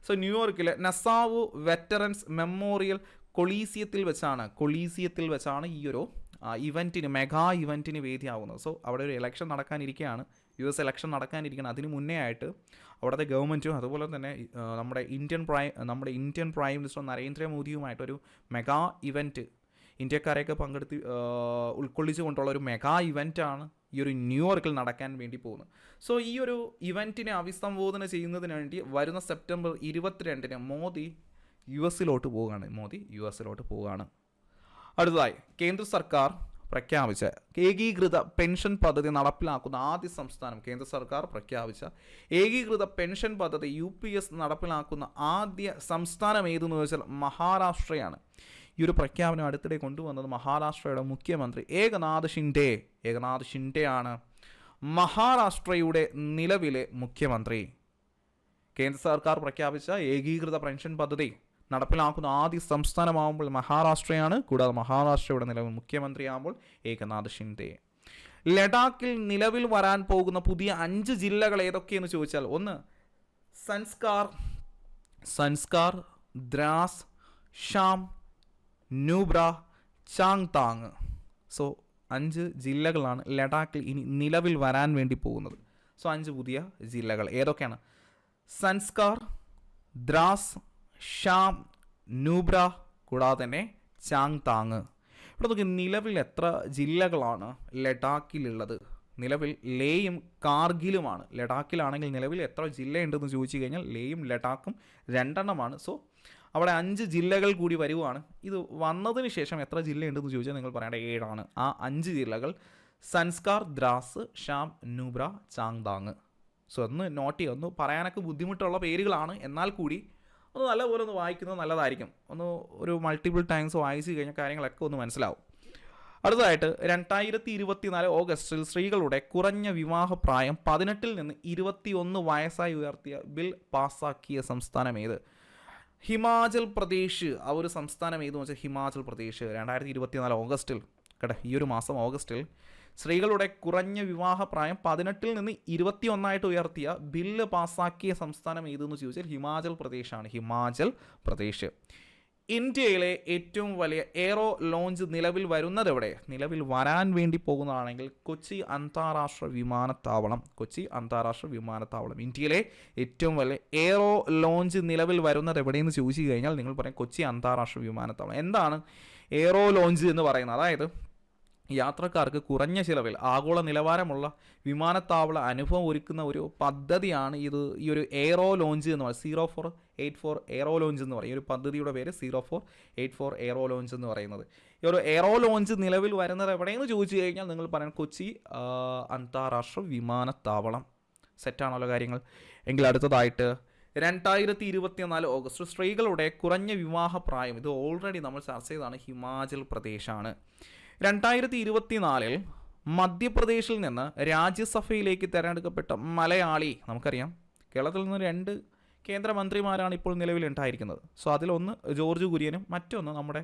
സോ ന്യൂയോർക്കിൽ നസാവു വെറ്ററൻസ് മെമ്മോറിയൽ കൊളീസിയത്തിൽ വെച്ചാണ് ഈ ഒരു മെഗാ ഇവൻറ്റിന് വേദിയാവുന്നത്. സോ അവിടെ ഒരു ഇലക്ഷൻ നടക്കാനിരിക്കുകയാണ്, യു എസ് ഇലക്ഷൻ നടക്കാനിരിക്കുകയാണ്. അതിന് മുന്നേ ആയിട്ട് അവിടുത്തെ ഗവൺമെൻറ്റും അതുപോലെ തന്നെ നമ്മുടെ ഇന്ത്യൻ പ്രൈം മിനിസ്റ്റർ നരേന്ദ്രമോദിയുമായിട്ടൊരു മെഗാ ഇവൻറ്റ്, ഇന്ത്യക്കാരെയൊക്കെ ഉൾക്കൊള്ളിച്ചുകൊണ്ടുള്ള ഒരു മെഗാ ഇവൻറ്റാണ് ഈ ഒരു ന്യൂയോർക്കിൽ നടക്കാൻ വേണ്ടി പോകുന്നത്. സോ ഈ ഒരു ഇവൻറ്റിനെ അഭിസംബോധന ചെയ്യുന്നതിന് വേണ്ടി വരുന്ന സെപ്റ്റംബർ 22 മോദി യു എസിലോട്ട് പോവുകയാണ്. അടുത്തതായി കേന്ദ്ര സർക്കാർ പ്രഖ്യാപിച്ച ഏകീകൃത പെൻഷൻ പദ്ധതി നടപ്പിലാക്കുന്ന ആദ്യ സംസ്ഥാനം. കേന്ദ്ര സർക്കാർ പ്രഖ്യാപിച്ച ഏകീകൃത പെൻഷൻ പദ്ധതി UPS നടപ്പിലാക്കുന്ന ആദ്യ സംസ്ഥാനം ഏതെന്ന് ചോദിച്ചാൽ മഹാരാഷ്ട്രയാണ്. ഈ ഒരു പ്രഖ്യാപനം അടുത്തിടെ കൊണ്ടുവന്നത് മഹാരാഷ്ട്രയുടെ മുഖ്യമന്ത്രി ഏകനാഥ് ഷിൻഡെയാണ് മഹാരാഷ്ട്രയുടെ നിലവിലെ മുഖ്യമന്ത്രി. കേന്ദ്ര സർക്കാർ പ്രഖ്യാപിച്ച ഏകീകൃത പെൻഷൻ പദ്ധതി നടപ്പിലാക്കുന്ന ആദ്യ സംസ്ഥാനമാകുമ്പോൾ മഹാരാഷ്ട്രയാണ്. കൂടാതെ മഹാരാഷ്ട്രയുടെ നിലവിൽ മുഖ്യമന്ത്രിയാകുമ്പോൾ ഏകനാഥ് ഷിൻഡെ. ലഡാക്കിൽ നിലവിൽ വരാൻ പോകുന്ന പുതിയ 5 ജില്ലകൾ ഏതൊക്കെയെന്ന് ചോദിച്ചാൽ, ഒന്ന് സൻസ്കാർ, ദ്രാസ്, ഷാം, ന്യൂബ്ര, ചാങ്താങ്. സോ 5 ജില്ലകളാണ് ലഡാക്കിൽ ഇനി നിലവിൽ വരാൻ വേണ്ടി പോകുന്നത്. സോ 5 പുതിയ ജില്ലകൾ ഏതൊക്കെയാണ്? സൻസ്കാർ, ദ്രാസ്, ഷാം, ന്യൂബ്ര, കൂടാതെ തന്നെ ചാങ്താങ്. ഇവിടെ നോക്കി നിലവിൽ എത്ര ജില്ലകളാണ് ലഡാക്കിലുള്ളത്? നിലവിൽ ലേയും കാർഗിലുമാണ്. ലഡാക്കിലാണെങ്കിൽ നിലവിൽ എത്ര ജില്ലയുണ്ടെന്ന് ചോദിച്ചു കഴിഞ്ഞാൽ ലേയും ലഡാക്കും 2 എണ്ണമാണ്. സോ അവിടെ 5 ജില്ലകൾ കൂടി വരുവാണ്. ഇത് വന്നതിന് ശേഷം എത്ര ജില്ലയുണ്ടെന്ന് ചോദിച്ചാൽ നിങ്ങൾ പറയേണ്ട 7 ആണ്. ആ 5 ജില്ലകൾ സൻസ്കാർ, ദ്രാസ്, ഷാം, ന്യൂബ്ര, ചാങ്താങ്. സോ ഒന്ന് നോട്ട് ചെയ്യുക. ഒന്ന് പറയാനൊക്കെ ബുദ്ധിമുട്ടുള്ള പേരുകളാണ്, എന്നാൽ കൂടി ഒന്ന് നല്ലപോലെ ഒന്ന് വായിക്കുന്നത് നല്ലതായിരിക്കും. ഒരു മൾട്ടിപ്പിൾ ടൈംസ് വായിച്ചു കഴിഞ്ഞാൽ കാര്യങ്ങളൊക്കെ ഒന്ന് മനസ്സിലാവും. അടുത്തതായിട്ട് 2024 ഓഗസ്റ്റിൽ സ്ത്രീകളുടെ കുറഞ്ഞ വിവാഹപ്രായം 18 നിന്ന് 21 വയസ്സായി ഉയർത്തിയ ബിൽ പാസ്സാക്കിയ സംസ്ഥാനം ഏത്? ഹിമാചൽ പ്രദേശ്. ആ ഒരു സംസ്ഥാനം ഏതെന്ന് വെച്ചാൽ ഹിമാചൽ പ്രദേശ്. 2024 ഓഗസ്റ്റിൽ ഈ ഒരു മാസം ഓഗസ്റ്റിൽ സ്ത്രീകളുടെ കുറഞ്ഞ വിവാഹപ്രായം 18 നിന്ന് 21 ഉയർത്തിയ ബില്ല് പാസ്സാക്കിയ സംസ്ഥാനം ഏതെന്ന് ചോദിച്ചാൽ ഹിമാചൽ പ്രദേശ്. ഇന്ത്യയിലെ ഏറ്റവും വലിയ എയറോ ലോഞ്ച് നിലവിൽ വരാൻ വേണ്ടി പോകുന്നതാണെങ്കിൽ കൊച്ചി അന്താരാഷ്ട്ര വിമാനത്താവളം. ഇന്ത്യയിലെ ഏറ്റവും വലിയ എയറോ ലോഞ്ച് നിലവിൽ വരുന്നത് എവിടെയെന്ന് ചോദിച്ചു കഴിഞ്ഞാൽ നിങ്ങൾ പറയും കൊച്ചി അന്താരാഷ്ട്ര വിമാനത്താവളം. എന്താണ് എയറോ ലോഞ്ച് എന്ന് പറയുന്നത്? അതായത് യാത്രക്കാർക്ക് കുറഞ്ഞ ചിലവിൽ ആഗോള നിലവാരമുള്ള വിമാനത്താവള അനുഭവം ഒരുക്കുന്ന ഒരു പദ്ധതിയാണ് ഈ ഒരു എയറോ ലോഞ്ച് എന്ന് പറയുന്നത്. 0484 എയറോ ലോഞ്ച് എന്ന് പറയും. ഈ ഒരു പദ്ധതിയുടെ പേര് 0484 എയറോ ലോഞ്ച് എന്ന് പറയുന്നത്. ഈ ഒരു എയറോ ലോഞ്ച് നിലവിൽ വരുന്നത് എവിടെയെന്ന് ചോദിച്ചു കഴിഞ്ഞാൽ നിങ്ങൾ പറയാം കൊച്ചി അന്താരാഷ്ട്ര വിമാനത്താവളം. സെറ്റാണല്ലോ കാര്യങ്ങൾ. എങ്കിൽ അടുത്തതായിട്ട് 2024 ഓഗസ്റ്റ് സ്ത്രീകളുടെ കുറഞ്ഞ വിവാഹപ്രായം. ഇത് ഓൾറെഡി നമ്മൾ ചർച്ച ചെയ്തതാണ്. ഹിമാചൽ പ്രദേശാണ്. 2024 മധ്യപ്രദേശിൽ നിന്ന് രാജ്യസഭയിലേക്ക് തിരഞ്ഞെടുക്കപ്പെട്ട മലയാളി. നമുക്കറിയാം കേരളത്തിൽ നിന്ന് 2 കേന്ദ്രമന്ത്രിമാരാണ് ഇപ്പോൾ നിലവിലുണ്ടായിരിക്കുന്നത്. സോ അതിലൊന്ന് ജോർജ് കുര്യനും മറ്റൊന്ന് നമ്മുടെ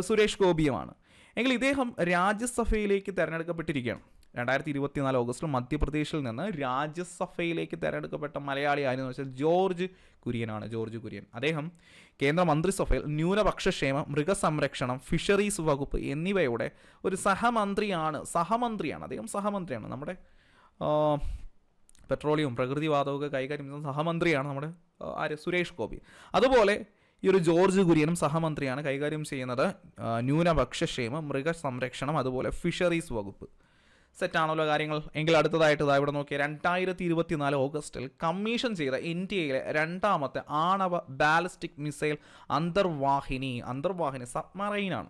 സുരേഷ് ഗോപിയുമാണ്. എങ്കിൽ ഇദ്ദേഹം രാജ്യസഭയിലേക്ക് തിരഞ്ഞെടുക്കപ്പെട്ടിരിക്കുകയാണ്. 2024 ഓഗസ്റ്റിൽ മധ്യപ്രദേശിൽ നിന്ന് രാജ്യസഭയിലേക്ക് തിരഞ്ഞെടുക്കപ്പെട്ട മലയാളി ആയിരുന്നു വെച്ചാൽ ജോർജ് കുര്യൻ. അദ്ദേഹം കേന്ദ്ര മന്ത്രിസഭയിൽ ന്യൂനപക്ഷക്ഷേമം, മൃഗസംരക്ഷണം, ഫിഷറീസ് വകുപ്പ് എന്നിവയുടെ ഒരു സഹമന്ത്രിയാണ്. അദ്ദേഹം സഹമന്ത്രിയാണ്. നമ്മുടെ പെട്രോളിയം, പ്രകൃതിവാതക കൈകാര്യം ചെയ്യുന്ന സഹമന്ത്രിയാണ് നമ്മുടെ സുരേഷ് ഗോപി. അതുപോലെ ഈ ഒരു ജോർജ് കുര്യനും സഹമന്ത്രിയാണ്. കൈകാര്യം ചെയ്യുന്നത് ന്യൂനപക്ഷക്ഷേമം, മൃഗസംരക്ഷണം, അതുപോലെ ഫിഷറീസ് വകുപ്പ്. സെറ്റാണല്ലോ കാര്യങ്ങൾ. എങ്കിൽ അടുത്തതായിട്ട് ഇവിടെ നോക്കിയാൽ 2024 ഓഗസ്റ്റിൽ കമ്മീഷൻ ചെയ്ത ഇന്ത്യയിലെ 2ാമത്തെ ആണവ ബാലിസ്റ്റിക് മിസൈൽ അന്തർവാഹിനി സബ്മറൈനാണ്.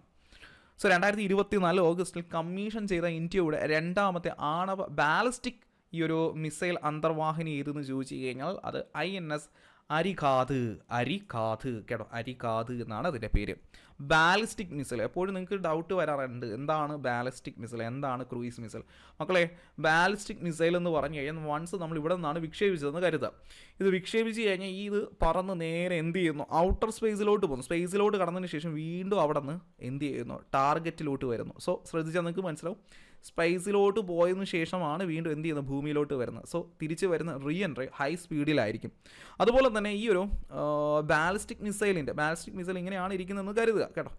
സോ 2024 ഓഗസ്റ്റിൽ കമ്മീഷൻ ചെയ്ത ഇന്ത്യയുടെ 2ാമത്തെ ആണവ ബാലിസ്റ്റിക് ഈ ഒരു മിസൈൽ അന്തർവാഹിനി ഏതെന്ന് ചോദിച്ചു കഴിഞ്ഞാൽ അത് INS അരികാത്, അരികാത് കേട്ടോ, അരികാത് എന്നാണ് അതിൻ്റെ പേര്. ബാലിസ്റ്റിക് മിസൈൽ, എപ്പോഴും നിങ്ങൾക്ക് ഡൗട്ട് വരാറുണ്ട് എന്താണ് ബാലിസ്റ്റിക് മിസൈൽ, എന്താണ് ക്രൂയിസ് മിസൈൽ. മക്കളെ, ബാലിസ്റ്റിക് മിസൈൽ എന്ന് പറഞ്ഞു കഴിഞ്ഞാൽ വൺസ് നമ്മൾ ഇവിടെ നിന്നാണ് വിക്ഷേപിച്ചതെന്ന് കരുതുക. ഇത് വിക്ഷേപിച്ച് കഴിഞ്ഞാൽ ഇത് പറന്ന് നേരെ എന്ത് ചെയ്യുന്നു, ഔട്ടർ സ്പേസിലോട്ട് പോകുന്നു. സ്പേസിലോട്ട് കടന്നതിന് ശേഷം വീണ്ടും അവിടെ നിന്ന് എന്ത് ചെയ്യുന്നു, ടാർഗറ്റിലോട്ട് വരുന്നു. സോ ശ്രദ്ധിച്ചാൽ നിങ്ങൾക്ക് മനസ്സിലാവും, സ്പേസിലോട്ട് പോയതിനു ശേഷമാണ് വീണ്ടും എന്ത് ചെയ്യുന്നത്, ഭൂമിയിലോട്ട് വരുന്നത്. സോ തിരിച്ച് വരുന്ന റീ എൻട്രി ഹൈ സ്പീഡിലായിരിക്കും. അതുപോലെ തന്നെ ഈ ഒരു ബാലിസ്റ്റിക് മിസൈൽ ഇങ്ങനെയാണ് ഇരിക്കുന്നതെന്ന് കരുതുക കേട്ടോ,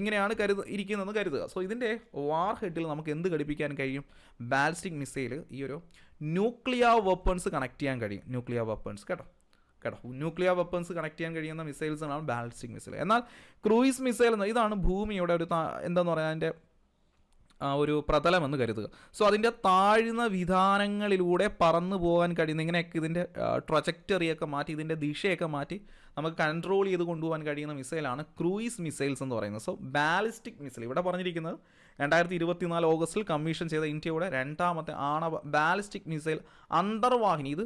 ഇങ്ങനെയാണ് ഇരിക്കുന്നതെന്ന് കരുതുക. സോ ഇതിൻ്റെ വാർ ഹെഡിൽ നമുക്ക് എന്ത് ഘടിപ്പിക്കാൻ കഴിയും, ബാലിസ്റ്റിക് മിസൈൽ ഈ ഒരു ന്യൂക്ലിയർ വെപ്പൺസ് കണക്ട് ചെയ്യാൻ കഴിയും. ന്യൂക്ലിയർ വെപ്പൺസ് കേട്ടോ, ന്യൂക്ലിയർ വെപ്പൺസ് കണക്ട് ചെയ്യാൻ കഴിയുന്ന മിസൈൽസാണ് ബാലിസ്റ്റിക് മിസൈൽ. എന്നാൽ ക്രൂയിസ് മിസൈൽ ഇതാണ് ഭൂമിയുടെ ഒരു എന്താണെന്ന് പറയാൻ അതിൻ്റെ ഒരു പ്രതലമെന്ന് കരുതുക. സോ അതിൻ്റെ താഴ്ന്ന വിധാനങ്ങളിലൂടെ പറന്നു പോകാൻ കഴിയുന്ന, ഇങ്ങനെയൊക്കെ ഇതിൻ്റെ ട്രജക്ടറിയൊക്കെ മാറ്റി, ഇതിൻ്റെ ദിശയൊക്കെ മാറ്റി നമുക്ക് കൺട്രോൾ ചെയ്ത് കൊണ്ടുപോകാൻ കഴിയുന്ന മിസൈലാണ് ക്രൂയിസ് മിസൈൽസ് എന്ന് പറയുന്നത്. സോ ബാലിസ്റ്റിക് മിസൈൽ ഇവിടെ പറഞ്ഞിരിക്കുന്നത് 2024 ഓഗസ്റ്റിൽ കമ്മീഷൻ ചെയ്ത ഇന്ത്യയുടെ രണ്ടാമത്തെ ആണവ ബാലിസ്റ്റിക് മിസൈൽ അന്തർവാഹിനി. ഇത്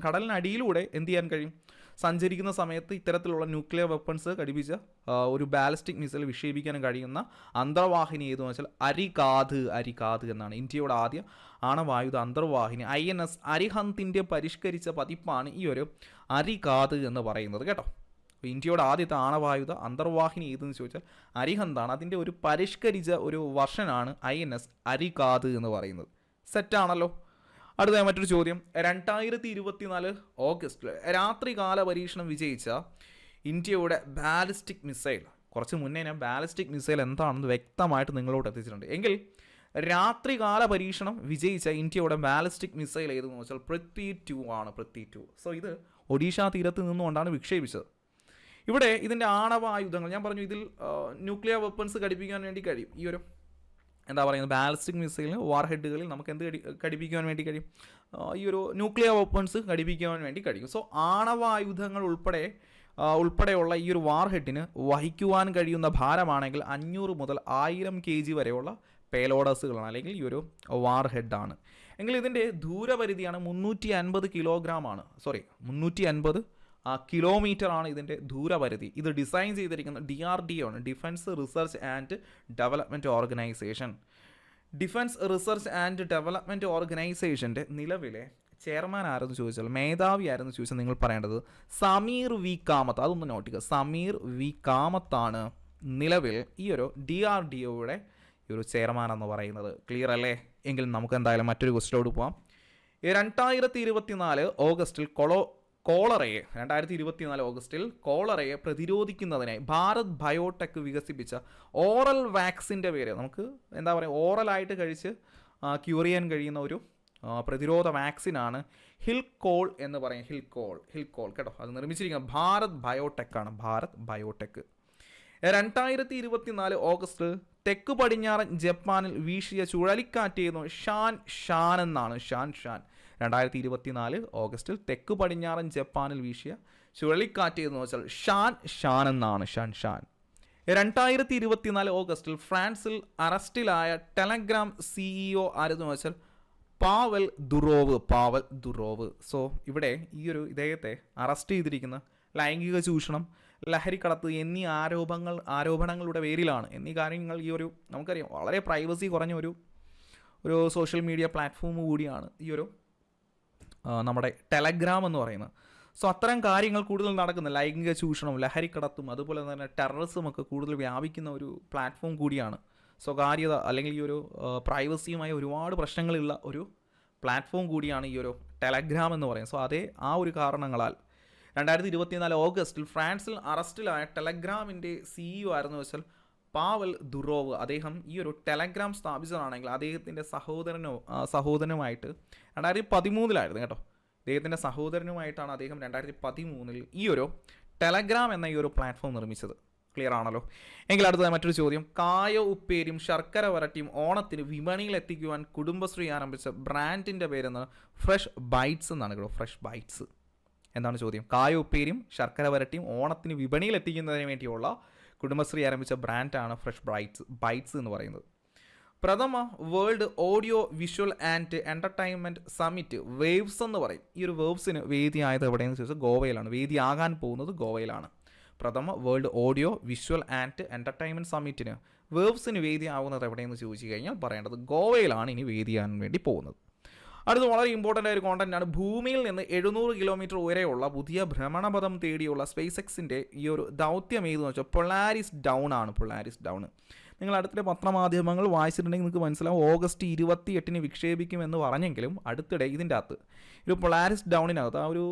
കടലിനടിയിലൂടെ എന്ത് ചെയ്യാൻ കഴിയും, സഞ്ചരിക്കുന്ന സമയത്ത് ഇത്തരത്തിലുള്ള ന്യൂക്ലിയർ വെപ്പൺസ് ഘടിപ്പിച്ച ഒരു ബാലിസ്റ്റിക് മിസൈൽ വിക്ഷേപിക്കാൻ കഴിയുന്ന അന്തർവാഹിനി ഏതെന്ന് വെച്ചാൽ അരികാത് എന്നാണ്. ഇന്ത്യയുടെ ആദ്യ ആണവായുധ അന്തർവാഹിനി INS അരിഹന്തിൻ്റെ പരിഷ്കരിച്ച പതിപ്പാണ് ഈ ഒരു അരികാത് എന്ന് പറയുന്നത് കേട്ടോ. ഇന്ത്യയുടെ ആദ്യത്തെ ആണവായുധ അന്തർവാഹിനി ഏതെന്ന് ചോദിച്ചാൽ അരിഹന്താണ്. അതിൻ്റെ ഒരു പരിഷ്കരിച്ച ഒരു വർഷനാണ് INS അരികാത് എന്ന് പറയുന്നത്. സെറ്റാണല്ലോ. അടുത്ത മറ്റൊരു ചോദ്യം, 2024 ഓഗസ്റ്റിൽ രാത്രികാല പരീക്ഷണം വിജയിച്ച ഇന്ത്യയുടെ ബാലിസ്റ്റിക് മിസൈൽ, കുറച്ച് മുന്നേ ഞാൻ ബാലിസ്റ്റിക് മിസൈൽ എന്താണെന്ന് വ്യക്തമായിട്ട് നിങ്ങളോട് എത്തിച്ചിട്ടുണ്ട്. എങ്കിൽ രാത്രികാല പരീക്ഷണം വിജയിച്ച ഇന്ത്യയുടെ ബാലിസ്റ്റിക് മിസൈൽ ഏതെന്ന് വെച്ചാൽ പൃഥ്വി 2 ആണ്. പൃഥ്വി 2. സോ ഇത് ഒഡീഷ തീരത്ത് നിന്നുകൊണ്ടാണ് വിക്ഷേപിച്ചത്. ഇവിടെ ഇതിൻ്റെ ആണവായുധങ്ങൾ ഞാൻ പറഞ്ഞു, ഇതിൽ ന്യൂക്ലിയർ വെപ്പൺസ് ഘടിപ്പിക്കാൻ വേണ്ടി കഴിയും. ഈ ഒരു എന്താ പറയുന്നത്, ബാലിസ്റ്റിക് മിസൈലിന് വാർ ഹെഡുകളിൽ നമുക്ക് എന്ത് ഘടിപ്പിക്കാൻ വേണ്ടി കഴിയും, ഈ ഒരു ന്യൂക്ലിയർ വെപ്പൺസ് ഘടിപ്പിക്കാൻ വേണ്ടി കഴിയും. സോ ആണവായുധങ്ങൾ ഉൾപ്പെടെയുള്ള ഈ ഒരു വാർ ഹെഡിന് വഹിക്കുവാൻ കഴിയുന്ന ഭാരമാണെങ്കിൽ 500 മുതൽ 1000 kg വരെയുള്ള പേലോഡസുകളാണ്, അല്ലെങ്കിൽ ഈ ഒരു വാർ ഹെഡാണ്. എങ്കിൽ ഇതിൻ്റെ ദൂരപരിധിയാണ് 350 കിലോഗ്രാമാണ്. 350 കിലോമീറ്റർ ആണ് ഇതിൻ്റെ ദൂരപരിധി. ഇത് ഡിസൈൻ ചെയ്തിരിക്കുന്നത് DRDO ആണ്, defence research and development organisation. Defence research and development ഓർഗനൈസേഷൻ്റെ നിലവിലെ ചെയർമാൻ ആരെന്ന് ചോദിച്ചാൽ, മേധാവി ആരെന്ന് ചോദിച്ചാൽ നിങ്ങൾ പറയേണ്ടത് സമീർ വി കാമത്ത്. അതൊന്ന് നോട്ട് ചെയ്യുക, സമീർ വി കാമത്താണ് നിലവിൽ ഈ ഒരു DRDOയുടെ ഈ ഒരു ചെയർമാൻ എന്ന് പറയുന്നത്. ക്ലിയർ അല്ലേ? എങ്കിൽ നമുക്ക് എന്തായാലും മറ്റൊരു ക്വസ്റ്റ്യനോട് പോവാം. 2024 ഓഗസ്റ്റിൽ കോളറയെ പ്രതിരോധിക്കുന്നതിനായി ഭാരത് ബയോടെക് വികസിപ്പിച്ച ഓറൽ വാക്സിൻ്റെ പേര്, നമുക്ക് എന്താ പറയുക, ഓറലായിട്ട് കഴിച്ച് ക്യൂർ ചെയ്യാൻ കഴിയുന്ന ഒരു പ്രതിരോധ വാക്സിനാണ് ഹിൽകോൾ എന്ന് പറയും. ഹിൽകോൾ കേട്ടോ. അത് നിർമ്മിച്ചിരിക്കുന്നത് ഭാരത് ബയോടെക് ആണ്. ഭാരത് ബയോടെക്. 2024 ഓഗസ്റ്റിൽ തെക്ക് പടിഞ്ഞാറൻ ജപ്പാനിൽ വീശിയ ചുഴലിക്കാറ്റേന്നു ഷാൻ എന്നാണ്. ഷാൻ 2024 ഓഗസ്റ്റിൽ തെക്ക് പടിഞ്ഞാറൻ ജപ്പാനിൽ വീശിയ ചുഴലിക്കാറ്റേന്ന് വെച്ചാൽ ഷാൻ എന്നാണ്. ഷാൻ. 2024 ഓഗസ്റ്റിൽ ഫ്രാൻസിൽ അറസ്റ്റിലായ ടെലഗ്രാം CEO ആരെന്ന് വെച്ചാൽ പാവൽ ദുറോവ്. സോ ഇവിടെ ഈ ഒരു ഇദ്ദേഹത്തെ അറസ്റ്റ് ചെയ്തിരിക്കുന്ന ലൈംഗിക ചൂഷണം, ലഹരിക്കടത്ത് എന്നീ ആരോപണങ്ങളുടെ പേരിലാണ്. എന്നീ കാര്യങ്ങൾ ഈ ഒരു നമുക്കറിയാം വളരെ പ്രൈവസി കുറഞ്ഞ ഒരു സോഷ്യൽ മീഡിയ പ്ലാറ്റ്ഫോം കൂടിയാണ് ഈ ഒരു നമ്മുടെ ടെലഗ്രാം എന്ന് പറയുന്നത്. സോ അത്തരം കാര്യങ്ങൾ കൂടുതൽ നടക്കുന്ന, ലൈംഗിക ചൂഷണവും ലഹരിക്കടത്തും അതുപോലെ തന്നെ ടെററിസം ഒക്കെ കൂടുതൽ വ്യാപിക്കുന്ന ഒരു പ്ലാറ്റ്ഫോം കൂടിയാണ്. സ്വകാര്യത അല്ലെങ്കിൽ ഈ ഒരു പ്രൈവസിയുമായി ഒരുപാട് പ്രശ്നങ്ങളുള്ള ഒരു പ്ലാറ്റ്ഫോം കൂടിയാണ് ഈ ഒരു ടെലഗ്രാം എന്ന് പറയുന്നത്. സോ ആ ഒരു കാരണങ്ങളാൽ 2024 ഓഗസ്റ്റിൽ ഫ്രാൻസിൽ അറസ്റ്റിലായ ടെലഗ്രാമിൻ്റെ CEO ആരെന്ന് വെച്ചാൽ പാവൽ ദുറോവ്. അദ്ദേഹം ഈ ഒരു ടെലഗ്രാം സ്ഥാപിച്ചതാണെങ്കിൽ അദ്ദേഹത്തിൻ്റെ സഹോദരനുമായിട്ട് 2013 കേട്ടോ. അദ്ദേഹത്തിൻ്റെ സഹോദരനുമായിട്ടാണ് അദ്ദേഹം 2013 ഈ ഒരു ടെലഗ്രാം എന്ന ഈ ഒരു പ്ലാറ്റ്ഫോം നിർമ്മിച്ചത്. ക്ലിയർ ആണല്ലോ? എങ്കിൽ അടുത്തതായി മറ്റൊരു ചോദ്യം, കായ ഉപ്പേരിയും ശർക്കര വരട്ടിയും ഓണത്തിന് വിപണിയിൽ എത്തിക്കുവാൻ കുടുംബശ്രീ ആരംഭിച്ച ബ്രാൻഡിൻ്റെ പേരെന്ന് ഫ്രഷ് ബൈറ്റ്സ് എന്നാണ് കേട്ടോ. ഫ്രഷ് ബൈറ്റ്സ് എന്താണ് ചോദ്യം? കായ ഉപ്പേരിയും ശർക്കര വരട്ടിയും ഓണത്തിന് വിപണിയിൽ എത്തിക്കുന്നതിന് വേണ്ടിയുള്ള കുടുംബശ്രീ ആരംഭിച്ച ബ്രാൻഡാണ് ഫ്രഷ് ബൈറ്റ്സ് എന്ന് പറയുന്നത്. പ്രഥമ world audio visual and entertainment summit waves എന്ന് പറയും. ഈ ഒരു വേവ്സിന് വേദിയായത് എവിടെയെന്ന് ചോദിച്ചാൽ ഗോവയിലാണ്. വേദിയാകാൻ പോകുന്നത് ഗോവയിലാണ്. പ്രഥമ world audio visual and entertainment സമ്മിറ്റിന് വേവ്സിന് വേദിയാവുന്നത് എവിടെയെന്ന് ചോദിച്ചു കഴിഞ്ഞാൽ പറയേണ്ടത് ഗോവയിലാണ് ഇനി വേദിയാൻ വേണ്ടി പോകുന്നത്. അടുത്ത് വളരെ ഇമ്പോർട്ടൻ്റ് ആയ ഒരു കോണ്ടൻ്റാണ്. ഭൂമിയിൽ നിന്ന് 700 കിലോമീറ്റർ ഉയരെയുള്ള പുതിയ ഭ്രമണപഥം തേടിയുള്ള സ്പേസ് എക്സിൻ്റെ ഈ ഒരു ദൗത്യം ഏതെന്ന് വെച്ചാൽ പൊളാരിസ് ഡൗൺ ആണ്. പൊളാരിസ് ഡൗൺ നിങ്ങൾ അടുത്തിടെ പത്രമാധ്യമങ്ങൾ വായിച്ചിട്ടുണ്ടെങ്കിൽ നിങ്ങൾക്ക് മനസ്സിലാവും. ഓഗസ്റ്റ് 28 വിക്ഷേപിക്കുമെന്ന് പറഞ്ഞെങ്കിലും അടുത്തിടെ ഇതിൻ്റെ അകത്ത് ഒരു പൊളാരിസ് ഡൗണിനകത്ത്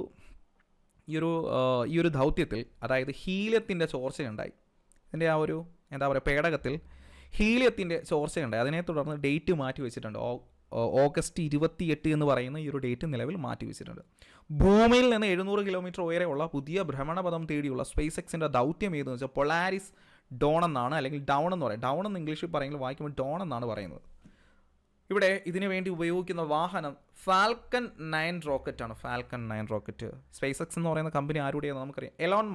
ഈ ഒരു ദൗത്യത്തിൽ അതായത് ഹീലിയത്തിൻ്റെ ചോർച്ചയുണ്ടായി. ഇതിൻ്റെ ആ ഒരു എന്താ പറയുക പേടകത്തിൽ ഹീലിയത്തിൻ്റെ ചോർച്ചയുണ്ടായി. അതിനെ തുടർന്ന് ഡേറ്റ് മാറ്റി വെച്ചിട്ടുണ്ട്. ഓഗസ്റ്റ് 28 എന്ന് പറയുന്ന ഈ ഒരു ഡേറ്റ് നിലവിൽ മാറ്റി വെച്ചിട്ടുണ്ട്. ഭൂമിയിൽ നിന്ന് 700 കിലോമീറ്റർ ഉയരെയുള്ള പുതിയ ഭ്രമണപഥം തേടിയുള്ള സ്പേസ് എക്സിൻ്റെ ദൗത്യം ഏതെന്ന് വെച്ചാൽ പൊളാരിസ് ഡോൺ എന്നാണ്, അല്ലെങ്കിൽ ഡൗൺ എന്ന് പറയും. ഡൗൺ എന്ന് ഇംഗ്ലീഷിൽ പറയുമ്പോൾ വായിക്കുമ്പോൾ ഡോൺ എന്നാണ് പറയുന്നത്. ഇവിടെ ഇതിനു വേണ്ടി ഉപയോഗിക്കുന്ന വാഹനം ഫാൽക്കൺ 9 റോക്കറ്റാണ്. Falcon 9 rocket. സ്പേസ് എക്സ് എന്ന് പറയുന്ന കമ്പനി ആരുടെയാണ് നമുക്കറിയാം? എലോൺ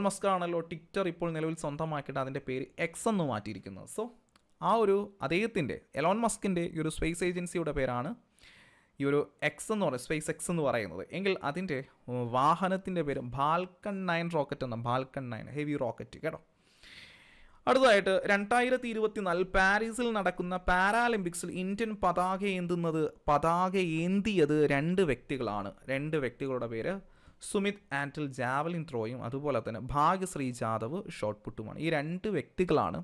മസ്ക് ആണല്ലോ ട്വിറ്റർ ഇപ്പോൾ നിലവിൽ സ്വന്തമാക്കിയിട്ട് അതിൻ്റെ പേര് എക്സ് എന്ന് മാറ്റിയിരിക്കുന്നത്. സോ ആ ഒരു അദ്ദേഹത്തിൻ്റെ എലോൺ മസ്കിൻ്റെ ഈ ഒരു സ്പേസ് ഏജൻസിയുടെ പേരാണ് ഈ ഒരു എക്സ് എന്ന് പറയുന്നത്, സ്പേസ് എക്സ് എന്ന് പറയുന്നത്. എങ്കിൽ അതിൻ്റെ വാഹനത്തിൻ്റെ പേര് ഫാൽക്കൺ 9 റോക്കറ്റ് എന്ന ഫാൽക്കൺ 9 ഹെവി റോക്കറ്റ് കേട്ടോ. അടുത്തതായിട്ട് 2024 പാരീസിൽ നടക്കുന്ന പാരാലിമ്പിക്സിൽ ഇന്ത്യൻ പതാക ഏന്തിയത് 2 വ്യക്തികളാണ്. 2 വ്യക്തികളുടെ പേര് സുമിത് ആൻറ്റിൽ ജാവലിൻ ത്രോയും അതുപോലെ തന്നെ ഭാഗ്യശ്രീ ജാദവ് ഷോട്ട് പുട്ടുമാണ്. ഈ 2 വ്യക്തികളാണ്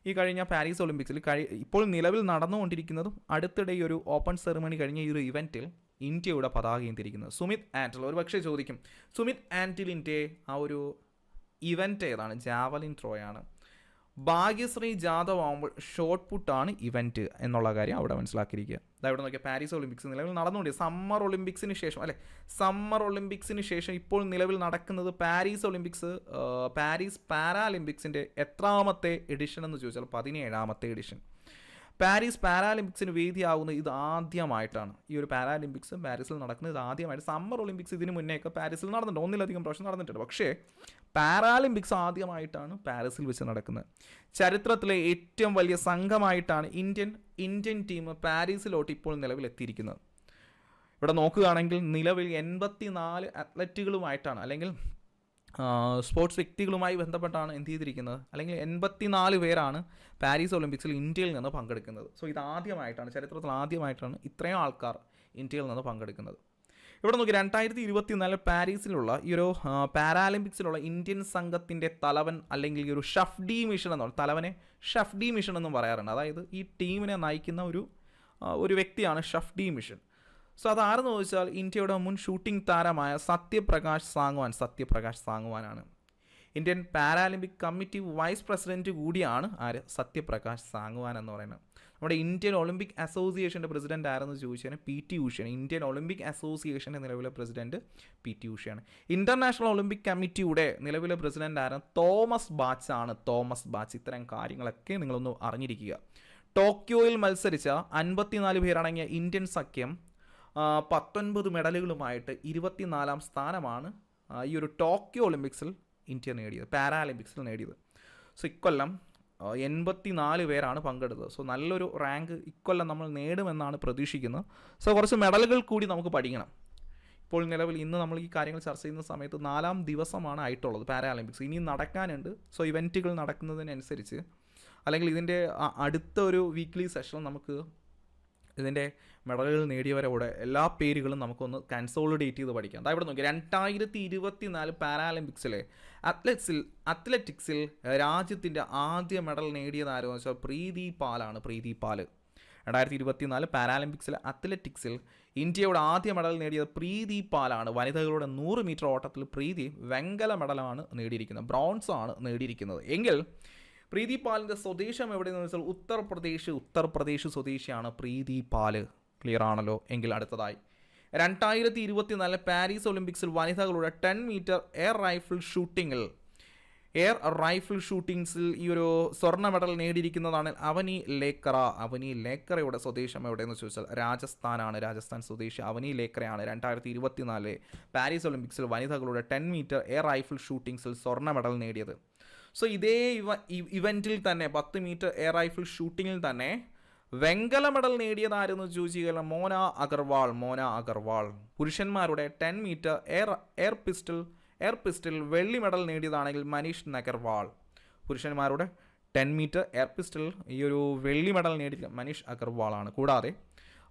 ഈ കഴിഞ്ഞ പാരീസ് ഒളിമ്പിക്സിൽ ഇപ്പോൾ നിലവിൽ നടന്നുകൊണ്ടിരിക്കുന്നതും അടുത്തിടെ ഈ ഒരു ഓപ്പൺ സെറിമണി കഴിഞ്ഞ ഈ ഒരു ഇവൻറ്റിൽ ഇന്ത്യയുടെ പതാക ഏന്തിരിക്കുന്നത്. സുമിത് ആൻറ്റിൽ ഒരു പക്ഷേ ചോദിക്കും, സുമിത് ആൻറ്റിലിൻ്റെ ആ ഒരു ഇവൻറ്റ് ഏതാണ്? ജാവലിൻ ത്രോയാണ്. ഭാഗ്യശ്രീ ജാദവ് ആകുമ്പോൾ ഷോട്ട് പുട്ടാണ് ഇവൻറ്റ് എന്നുള്ള കാര്യം അവിടെ മനസ്സിലാക്കിയിരിക്കുക. അതായത് നോക്കിയാൽ പാരീസ് ഒളിമ്പിക്സ് നിലവിൽ നടന്നുകൊണ്ടിരിക്കുക. സമ്മർ ഒളിമ്പിക്സിന് ശേഷം ഇപ്പോൾ നിലവിൽ നടക്കുന്നത് പാരീസ് പാരാലിമ്പിക്സിൻ്റെ എത്രാമത്തെ എഡിഷൻ എന്ന് ചോദിച്ചാൽ 17ാമത്തെ എഡിഷൻ. പാരീസ് പാരാലിമ്പിക്സിന് വേദിയാകുന്നത് ഇത് ആദ്യമായിട്ടാണ്. ഈ ഒരു പാരാലിമ്പിക്സ് പാരീസിൽ നടക്കുന്നത് ഇത് ആദ്യമായിട്ട്. സമ്മർ ഒളിമ്പിക്സ് ഇതിന് മുന്നേയൊക്കെ പാരീസിൽ നടന്നിട്ടുണ്ട്, 1-ലധികം പ്രാവശ്യം നടന്നിട്ടുണ്ട്. പക്ഷേ പാരാലിമ്പിക്സ് ആദ്യമായിട്ടാണ് പാരീസിൽ വെച്ച് നടക്കുന്നത്. ചരിത്രത്തിലെ ഏറ്റവും വലിയ സംഘമായിട്ടാണ് ഇന്ത്യൻ ടീം പാരീസിലോട്ട് ഇപ്പോൾ നിലവിലെത്തിയിരിക്കുന്നത്. ഇവിടെ നോക്കുകയാണെങ്കിൽ നിലവിൽ 84 അത്ലറ്റുകളുമായിട്ടാണ്, അല്ലെങ്കിൽ സ്പോർട്സ് വ്യക്തികളുമായി ബന്ധപ്പെട്ടാണ് എന്ത് ചെയ്തിരിക്കുന്നത്, അല്ലെങ്കിൽ 84 പേരാണ് പാരീസ് ഒളിമ്പിക്സിൽ ഇന്ത്യയിൽ നിന്ന് പങ്കെടുക്കുന്നത്. സോ ഇതാദ്യമായിട്ടാണ്, ചരിത്രത്തിൽ ആദ്യമായിട്ടാണ് ഇത്രയും ആൾക്കാർ ഇന്ത്യയിൽ നിന്ന് പങ്കെടുക്കുന്നത്. ഇവിടെ നോക്കി 2024 പാരീസിലുള്ള ഈ ഒരു പാരാലിമ്പിക്സിലുള്ള ഇന്ത്യൻ സംഘത്തിൻ്റെ തലവൻ, അല്ലെങ്കിൽ ഈ ഒരു ഷഫ്ഡി മിഷൻ എന്നാണ്, തലവനെ ഷഫ്ഡി മിഷൻ എന്നും പറയാറുണ്ട്. അതായത് ഈ ടീമിനെ നയിക്കുന്ന ഒരു വ്യക്തിയാണ് ഷഫ്ഡി മിഷൻ. സോ അതാരെന്ന് ചോദിച്ചാൽ ഇന്ത്യയുടെ മുൻ ഷൂട്ടിംഗ് താരമായ സത്യപ്രകാശ് സാങ്വാനാണ്. Indian Paralympic committee vice president കൂടിയാണ് സത്യപ്രകാശ് സാങ്വാൻ എന്ന് പറയുന്നത്. നമ്മുടെ ഇന്ത്യൻ ഒളിമ്പിക് അസോസിയേഷൻ്റെ പ്രസിഡന്റ് ആരെന്ന് ചോദിച്ചാൽ PT ഉഷയാണ്. ഇന്ത്യൻ ഒളിമ്പിക് അസോസിയേഷൻ്റെ നിലവിലെ പ്രസിഡന്റ് PT ഉഷയാണ്. ഇൻ്റർനാഷണൽ ഒളിമ്പിക് കമ്മിറ്റിയുടെ നിലവിലെ പ്രസിഡന്റ് ആരാണ്? Thomas batch. ഇത്തരം കാര്യങ്ങളൊക്കെ നിങ്ങളൊന്ന് അറിഞ്ഞിരിക്കുക. ടോക്കിയോയിൽ മത്സരിച്ച 54 പേരടങ്ങിയ ഇന്ത്യൻ സഖ്യം 19 മെഡലുകളുമായിട്ട് 24ാം സ്ഥാനമാണ് ഈ ഒരു ടോക്കിയോ ഒളിമ്പിക്സിൽ ഇന്ത്യ നേടിയത്, പാരാലിമ്പിക്സിൽ നേടിയത്. സോ ഇക്കൊല്ലം 84 പേരാണ് പങ്കെടുത്തത്. സോ നല്ലൊരു റാങ്ക് ഇക്കൊല്ലം നമ്മൾ നേടുമെന്നാണ് പ്രതീക്ഷിക്കുന്നത്. സോ കുറച്ച് മെഡലുകൾ കൂടി നമുക്ക് പഠിക്കണം. ഇപ്പോൾ നിലവിൽ ഇന്ന് നമ്മൾ ഈ കാര്യങ്ങൾ ചർച്ച ചെയ്യുന്ന സമയത്ത് 4ാം ദിവസമാണ് ആയിട്ടുള്ളത് പാരാലിമ്പിക്സ്. ഇനിയും നടക്കാനുണ്ട്. സോ ഇവൻറ്റുകൾ നടക്കുന്നതിനനുസരിച്ച്, അല്ലെങ്കിൽ ഇതിൻ്റെ അടുത്ത ഒരു വീക്ക്ലി സെഷൻ നമുക്ക് ഇതിൻ്റെ മെഡലുകൾ നേടിയവരോടെ എല്ലാ പേരുകളും നമുക്കൊന്ന് കൺസോളിഡേറ്റ് ചെയ്ത് പഠിക്കാം. അതായത് ഇവിടെ നോക്കി 2024 പാരാലിമ്പിക്സിലെ അത്ലറ്റിക്സിൽ രാജ്യത്തിൻ്റെ ആദ്യ മെഡൽ നേടിയതാരെന്ന് വെച്ചാൽ പ്രീതി പാലാണ്. 2024 പാരാലിമ്പിക്സിലെ അത്ലറ്റിക്സിൽ ഇന്ത്യയുടെ ആദ്യ മെഡൽ നേടിയത് പ്രീതി പാലാണ്. വനിതകളുടെ 100 മീറ്റർ ഓട്ടത്തിൽ പ്രീതി വെങ്കല മെഡലാണ് നേടിയിരിക്കുന്നത്, ബ്രോൺസ് ആണ് നേടിയിരിക്കുന്നത്. എങ്കിൽ പ്രീതി പാലിൻ്റെ സ്വദേശം എവിടെയെന്ന് വെച്ചാൽ ഉത്തർപ്രദേശ് സ്വദേശിയാണ് പ്രീതി പാല്. ക്ലിയർ ആണല്ലോ? എങ്കിൽ അടുത്തതായി 2024 പാരീസ് ഒളിമ്പിക്സിൽ വനിതകളുടെ 10 മീറ്റർ എയർ റൈഫിൾ ഷൂട്ടിങ്സിൽ ഈ ഒരു സ്വർണ്ണ മെഡൽ നേടിയിരിക്കുന്നതാണ് അവനി ലേക്കറയുടെ സ്വദേശം എവിടെയെന്ന് ചോദിച്ചാൽ രാജസ്ഥാൻ സ്വദേശി അവനി ലേക്കറയാണ് 2024 പാരീസ് ഒളിമ്പിക്സിൽ വനിതകളുടെ 10 മീറ്റർ എയർ റൈഫിൾ ഷൂട്ടിങ്സിൽ സ്വർണ്ണ മെഡൽ നേടിയത്. സോ ഇതേ ഇവൻറ്റിൽ തന്നെ 10 മീറ്റർ എയർ റൈഫിൾ ഷൂട്ടിങ്ങിൽ തന്നെ വെങ്കല മെഡൽ നേടിയതായിരുന്നു ചോദിച്ചാൽ മോന അഗർവാൾ. പുരുഷന്മാരുടെ 10 മീറ്റർ എയർ പിസ്റ്റൽ വെള്ളി മെഡൽ നേടിയതാണെങ്കിൽ മനീഷ് നഗർവാൾ. പുരുഷന്മാരുടെ 10 മീറ്റർ എയർ പിസ്റ്റൽ ഈ ഒരു വെള്ളി മെഡൽ നേടിയ മനീഷ് അഗർവാളാണ്. കൂടാതെ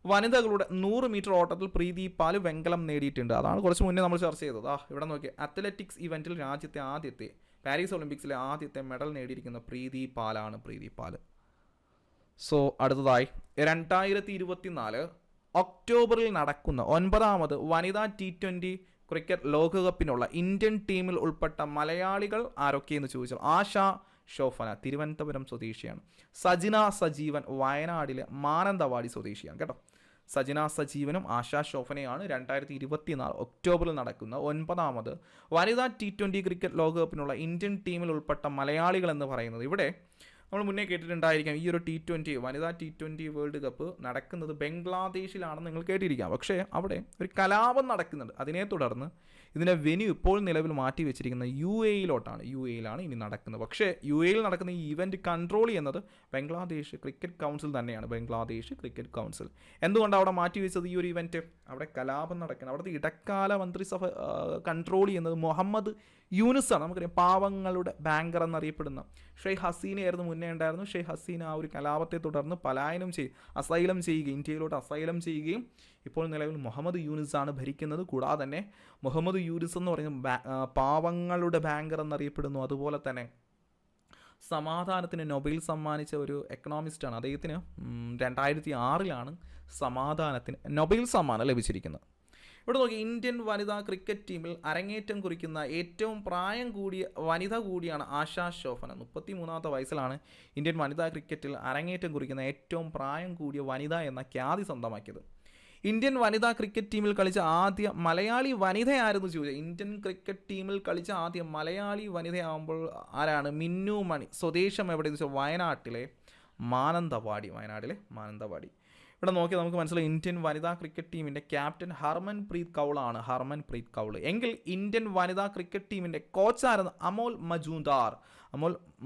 വനിതകളുടെ 100 മീറ്റർ ഓട്ടത്തിൽ പ്രീതി പാൽ വെങ്കലം നേടിയിട്ടുണ്ട്. അതാണ് കുറച്ച് മുന്നേ നമ്മൾ ചർച്ച ചെയ്തത്. ഇവിടെ നോക്കിയാൽ അത്ലറ്റിക്സ് ഇവൻറ്റിൽ രാജ്യത്തെ ആദ്യത്തെ പാരീസ് ഒളിമ്പിക്സിലെ ആദ്യത്തെ മെഡൽ നേടിയിരിക്കുന്ന പ്രീതി പാൽ. സോ അടുത്തതായി 2024 ഒക്ടോബറിൽ നടക്കുന്ന 9ാമത് വനിതാ T20 ക്രിക്കറ്റ് ലോകകപ്പിനുള്ള ഇന്ത്യൻ ടീമിൽ ഉൾപ്പെട്ട മലയാളികൾ ആരൊക്കെയെന്ന് ചോദിച്ചാൽ ആശ ഷോഫന തിരുവനന്തപുരം സ്വദേശിയാണ്. സജിന സജീവൻ വയനാടിലെ മാനന്തവാടി സ്വദേശിയാണ് കേട്ടോ. സജിന സജീവനും ആശാ ഷോഫനയാണ് 2024 ഒക്ടോബറിൽ നടക്കുന്ന 9ാമത് വനിതാ T20 ക്രിക്കറ്റ് ലോകകപ്പിനുള്ള ഇന്ത്യൻ ടീമിൽ ഉൾപ്പെട്ട മലയാളികൾ എന്ന് പറയുന്നത്. ഇവിടെ നമ്മൾ മുന്നേ കേട്ടിട്ടുണ്ടായിരിക്കാം ഈ ഒരു T20 വനിതാ T20 വേൾഡ് കപ്പ് നടക്കുന്നത് ബംഗ്ലാദേശിലാണെന്ന് നിങ്ങൾ കേട്ടിരിക്കാം. പക്ഷേ അവിടെ ഒരു കലാപം നടക്കുന്നുണ്ട്. അതിനെ തുടർന്ന് ഇതിൻ്റെ വെന്യൂ ഇപ്പോൾ നിലവിൽ മാറ്റി വെച്ചിരിക്കുന്നത് യു എയിലാണ് ഇനി നടക്കുന്നത്. പക്ഷേ യിൽ നടക്കുന്ന ഈ ഇവൻറ്റ് കൺട്രോൾ ചെയ്യുന്നത് ബംഗ്ലാദേശ് ക്രിക്കറ്റ് കൗൺസിൽ തന്നെയാണ്. Bangladesh cricket council. എന്തുകൊണ്ടാണ് അവിടെ മാറ്റി വെച്ചത് ഈ ഒരു ഇവൻറ്റ്? അവിടെ കലാപം നടക്കുന്നത്. അവിടുത്തെ ഇടക്കാല മന്ത്രിസഭ കൺട്രോൾ ചെയ്യുന്നത് മുഹമ്മദ് യൂനുസാണ്. നമുക്കറിയാം പാവങ്ങളുടെ ബാങ്കർ എന്നറിയപ്പെടുന്ന ഷെയ്ഖ് ഹസീനയായിരുന്നു മുന്നേ ഉണ്ടായിരുന്നു. ഷെയ്ഖ് ഹസീന ആ ഒരു കലാപത്തെ തുടർന്ന് അസൈലം ചെയ്യുകയും ഇന്ത്യയിലോട്ട് അസൈലം ചെയ്യുകയും ഇപ്പോൾ നിലവിൽ മുഹമ്മദ് യൂനുസാണ് ഭരിക്കുന്നത്. കൂടാതെ തന്നെ മുഹമ്മദ് യൂനുസ് എന്ന് പറയുന്ന പാവങ്ങളുടെ ബാങ്കർ എന്നറിയപ്പെടുന്നു. അതുപോലെ തന്നെ സമാധാനത്തിന് നൊബേൽ സമ്മാനിച്ച ഒരു എക്കണോമിസ്റ്റാണ്. അദ്ദേഹത്തിന് 2006 സമാധാനത്തിന് നൊബേൽ സമ്മാനം ലഭിച്ചിരിക്കുന്നത്. ഇവിടെ നോക്കി ഇന്ത്യൻ വനിതാ ക്രിക്കറ്റ് ടീമിൽ അരങ്ങേറ്റം കുറിക്കുന്ന ഏറ്റവും പ്രായം കൂടിയ വനിത കൂടിയാണ് ആശാ ഷോഫന. 33ാമത്തെ വയസ്സിലാണ് ഇന്ത്യൻ വനിതാ ക്രിക്കറ്റിൽ അരങ്ങേറ്റം കുറിക്കുന്ന ഏറ്റവും പ്രായം കൂടിയ വനിത എന്ന ഖ്യാതി സ്വന്തമാക്കിയത്. ഇന്ത്യൻ വനിതാ ക്രിക്കറ്റ് ടീമിൽ കളിച്ച ആദ്യ മലയാളി വനിതയായിരുന്നു ചോദിച്ചത്. ഇന്ത്യൻ ക്രിക്കറ്റ് ടീമിൽ കളിച്ച ആദ്യ മലയാളി വനിതയാകുമ്പോൾ ആരാണ്? മിന്നു മണി. സ്വദേശം എവിടെയെന്ന് വെച്ചാൽ വയനാട്ടിലെ മാനന്തവാടി. ഇവിടെ നോക്കി നമുക്ക് മനസ്സിലായി ഇന്ത്യൻ വനിതാ ക്രിക്കറ്റ് ടീമിൻ്റെ ക്യാപ്റ്റൻ ഹർമൻപ്രീത് കൗൾ എങ്കിൽ ഇന്ത്യൻ വനിതാ ക്രിക്കറ്റ് ടീമിൻ്റെ കോച്ചായിരുന്നു അമോൽ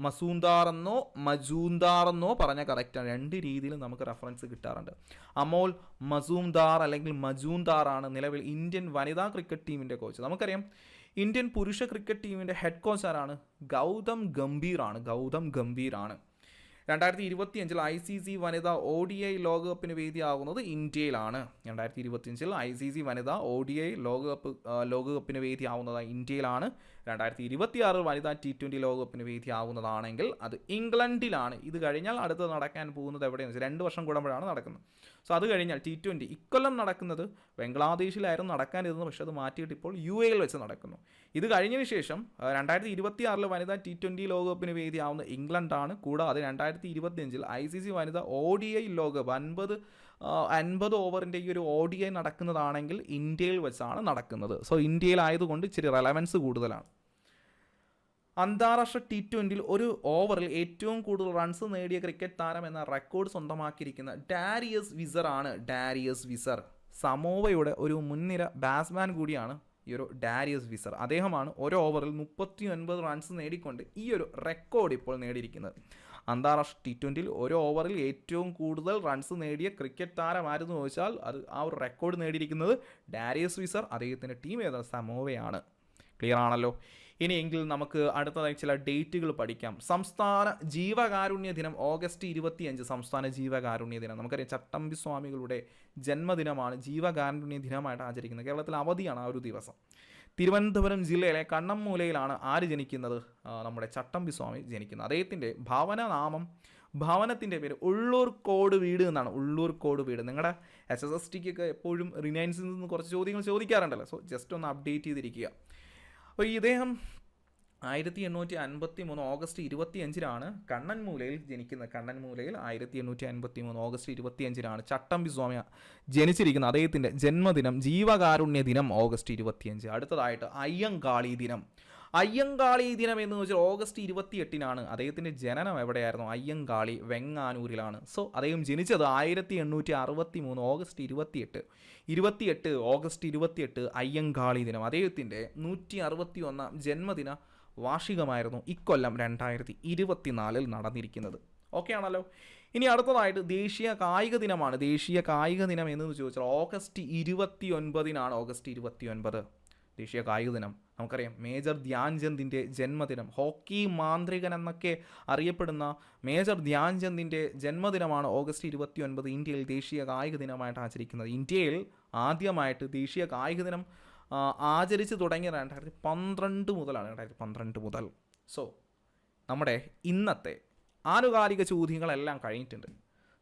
മജൂംദാറെന്നോ പറഞ്ഞാൽ കറക്റ്റാണ്. 2 രീതിയിൽ നമുക്ക് റെഫറൻസ് കിട്ടാറുണ്ട്. അമോൽ മസൂംദാർ അല്ലെങ്കിൽ മജൂംദാറാണ് നിലവിൽ ഇന്ത്യൻ വനിതാ ക്രിക്കറ്റ് ടീമിൻ്റെ കോച്ച്. നമുക്കറിയാം ഇന്ത്യൻ പുരുഷ ക്രിക്കറ്റ് ടീമിൻ്റെ ഹെഡ് കോച്ചാരാണ്? ഗൗതം ഗംഭീറാണ്. 2025 ICC വനിതാ ODI ലോകകപ്പിന് വേദിയാകുന്നത് ഇന്ത്യയിലാണ്. 2025 ICC വനിതാ ODI ലോകകപ്പിന് വേദിയാവുന്നത് ഇന്ത്യയിലാണ്. 2026 വനിതാ T20 ലോകകപ്പിന് വേദിയാവുന്നതാണെങ്കിൽ അത് ഇംഗ്ലണ്ടിലാണ്. ഇത് കഴിഞ്ഞാൽ അടുത്ത് നടക്കാൻ പോകുന്നത് എവിടെയെന്ന് വെച്ചാൽ 2 വർഷം കൂടുമ്പോഴാണ് നടക്കുന്നത്. സോ അത് കഴിഞ്ഞാൽ T20 ഇക്കൊല്ലം നടക്കുന്നത് ബംഗ്ലാദേശിലായിരുന്നു നടക്കാനിരുന്നത്. പക്ഷേ അത് മാറ്റിയിട്ട് ഇപ്പോൾ UAE വെച്ച് നടക്കുന്നു. ഇത് കഴിഞ്ഞതിന് ശേഷം 2026 വനിതാ T20 ലോകകപ്പിന് വേദിയാവുന്ന ഇംഗ്ലണ്ടാണ്. കൂടാതെ 2025 ICC വനിതാ ODI ലോകകപ്പ് 50 ഓവറിൻ്റെ ഈ ഒരു ODI നടക്കുന്നതാണെങ്കിൽ ഇന്ത്യയിൽ വെച്ചാണ് നടക്കുന്നത്. സോ ഇന്ത്യയിലായതുകൊണ്ട് ഇച്ചിരി റെലവൻസ് കൂടുതലാണ്. അന്താരാഷ്ട്ര T20 ഒരു ഓവറിൽ ഏറ്റവും കൂടുതൽ റൺസ് നേടിയ ക്രിക്കറ്റ് താരം എന്ന റെക്കോർഡ് സ്വന്തമാക്കിയിരിക്കുന്ന ഡാരിയസ് വിസർ. സമോവയുടെ ഒരു മുൻനിര ബാറ്റ്സ്മാൻ കൂടിയാണ് ഈ ഒരു ഡാരിയസ് വിസർ. അദ്ദേഹമാണ് ഒരു ഓവറിൽ 39 റൺസ് നേടിക്കൊണ്ട് ഈ ഒരു റെക്കോർഡ് ഇപ്പോൾ നേടിയിരിക്കുന്നത്. അന്താരാഷ്ട്ര T20 ഒരു ഓവറിൽ ഏറ്റവും കൂടുതൽ റൺസ് നേടിയ ക്രിക്കറ്റ് താരമായിരുന്നു ചോദിച്ചാൽ അത് ആ ഒരു റെക്കോർഡ് നേടിയിരിക്കുന്നത് ഡാരിയസ് വിസർ. അദ്ദേഹത്തിൻ്റെ ടീം ഏതാണ്? സമോവയാണ്. ക്ലിയർ ആണല്ലോ. ഇനിയെങ്കിൽ നമുക്ക് അടുത്തതായി ചില ഡേറ്റുകൾ പഠിക്കാം. സംസ്ഥാന ജീവകാരുണ്യ ദിനം ഓഗസ്റ്റ് 25. സംസ്ഥാന ജീവകാരുണ്യ ദിനം നമുക്കറിയാം ചട്ടമ്പി സ്വാമികളുടെ ജന്മദിനമാണ്. ജീവകാരുണ്യ ദിനമായിട്ട് ആചരിക്കുന്നത്. കേരളത്തിൽ അവധിയാണ് ആ ഒരു ദിവസം. തിരുവനന്തപുരം ജില്ലയിലെ കണ്ണമ്മൂലയിലാണ് ആര് ജനിക്കുന്നത്? നമ്മുടെ ചട്ടമ്പി സ്വാമി ജനിക്കുന്നത്. അദ്ദേഹത്തിൻ്റെ ഭവനത്തിൻ്റെ പേര് ഉള്ളൂർക്കോട് വീട് എന്നാണ്. ഉള്ളൂർക്കോട് വീട്. നിങ്ങളുടെ SSSTക്കൊക്കെ എപ്പോഴും റിനൈൻസിൽ നിന്ന് കുറച്ച് ചോദ്യങ്ങൾ ചോദിക്കാറുണ്ടല്ലോ. സോ ജസ്റ്റ് ഒന്ന് അപ്ഡേറ്റ് ചെയ്തിരിക്കുക. അപ്പോൾ ഇദ്ദേഹം 1853 ഓഗസ്റ്റ് 25 കണ്ണൻമൂലയിൽ ജനിക്കുന്നത്. 1853 ഓഗസ്റ്റ് 25 ചട്ടമ്പി സ്വാമി ജനിച്ചിരിക്കുന്നത്. അദ്ദേഹത്തിൻ്റെ ജന്മദിനം ജീവകാരുണ്യ ദിനം ഓഗസ്റ്റ് 25. അടുത്തതായിട്ട് അയ്യങ്കാളി ദിനം എന്ന് വെച്ചാൽ ഓഗസ്റ്റ് 28. അദ്ദേഹത്തിൻ്റെ ജനനം എവിടെയായിരുന്നു? അയ്യങ്കാളി വെങ്ങാനൂരിലാണ്. സോ അദ്ദേഹം ജനിച്ചത് 1863 ഓഗസ്റ്റ് 28 ഓഗസ്റ്റ് 28 അയ്യങ്കാളി ദിനം. അദ്ദേഹത്തിൻ്റെ 161 ജന്മദിന വാർഷികമായിരുന്നു ഇക്കൊല്ലം 2024 നടന്നിരിക്കുന്നത്. ഓക്കെ ആണല്ലോ. ഇനി അടുത്തതായിട്ട് ദേശീയ കായിക ദിനമാണ്. ദേശീയ കായിക ദിനം എന്ന് ചോദിച്ചാൽ ഓഗസ്റ്റ് 29 ഓഗസ്റ്റ് 29 ദേശീയ കായിക ദിനം. നമുക്കറിയാം മേജർ ധ്യാൻചന്ദിൻ്റെ ജന്മദിനം. ഹോക്കി മാന്ത്രികൻ എന്നൊക്കെ അറിയപ്പെടുന്ന മേജർ ധ്യാൻചന്ദിൻ്റെ ജന്മദിനമാണ് ഓഗസ്റ്റ് 29 ഇന്ത്യയിൽ ദേശീയ കായിക ദിനമായിട്ട് ആചരിക്കുന്നത്. ഇന്ത്യയിൽ ആദ്യമായിട്ട് ദേശീയ കായിക ദിനം ആചരിച്ച് തുടങ്ങിയത് 2012 മുതലാണ്. 2012 മുതൽ. സോ നമ്മുടെ ഇന്നത്തെ ആനുകാലിക ചോദ്യങ്ങളെല്ലാം കഴിഞ്ഞിട്ടുണ്ട്.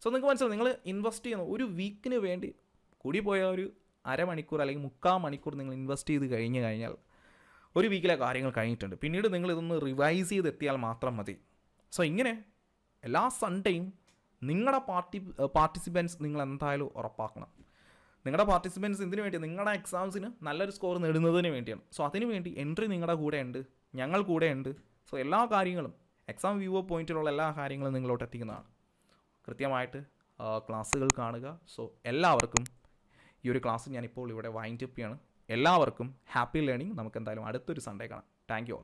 സോ നിങ്ങൾക്ക് മനസ്സിലാവും, നിങ്ങൾ ഇൻവെസ്റ്റ് ചെയ്യുന്ന ഒരു വീക്കിന് വേണ്ടി കൂടി പോയ ഒരു അരമണിക്കൂർ അല്ലെങ്കിൽ 3/4 മണിക്കൂർ നിങ്ങൾ ഇൻവെസ്റ്റ് ചെയ്ത് കഴിഞ്ഞാൽ ഒരു വീക്കിലെ കാര്യങ്ങൾ കഴിഞ്ഞിട്ടുണ്ട്. പിന്നീട് നിങ്ങൾ ഇതൊന്ന് റിവൈസ് ചെയ്തെത്തിയാൽ മാത്രം മതി. സോ ഇങ്ങനെ എല്ലാ സൺഡേയും നിങ്ങളുടെ പാർട്ടിസിപ്പൻസ് നിങ്ങൾ എന്തായാലും ഉറപ്പാക്കണം. നിങ്ങളുടെ പാർട്ടിസിപ്പൻസ് എന്തിനു വേണ്ടി? നിങ്ങളുടെ എക്സാംസിന് നല്ലൊരു സ്കോർ നേടുന്നതിന് വേണ്ടിയാണ്. സോ അതിനു വേണ്ടി എൻട്രി നിങ്ങളുടെ കൂടെ ഉണ്ട്, ഞങ്ങൾ കൂടെ ഉണ്ട്. സോ എല്ലാ കാര്യങ്ങളും എക്സാം വ്യൂവർ പോയിന്റിലുള്ള എല്ലാ കാര്യങ്ങളും നിങ്ങളോട്ട് എത്തിക്കുന്നതാണ്. കൃത്യമായിട്ട് ക്ലാസ്സുകൾ കാണുക. സോ എല്ലാവർക്കും ഈ ഒരു ക്ലാസ് ഞാനിപ്പോൾ ഇവിടെ വൈൻഡ് അപ്പ് ചെയ്യാണ്. എല്ലാവർക്കും ഹാപ്പി ലേണിംഗ്. നമുക്ക് എന്തായാലും അടുത്തൊരു സൺഡേ കാണാം. Thank you all.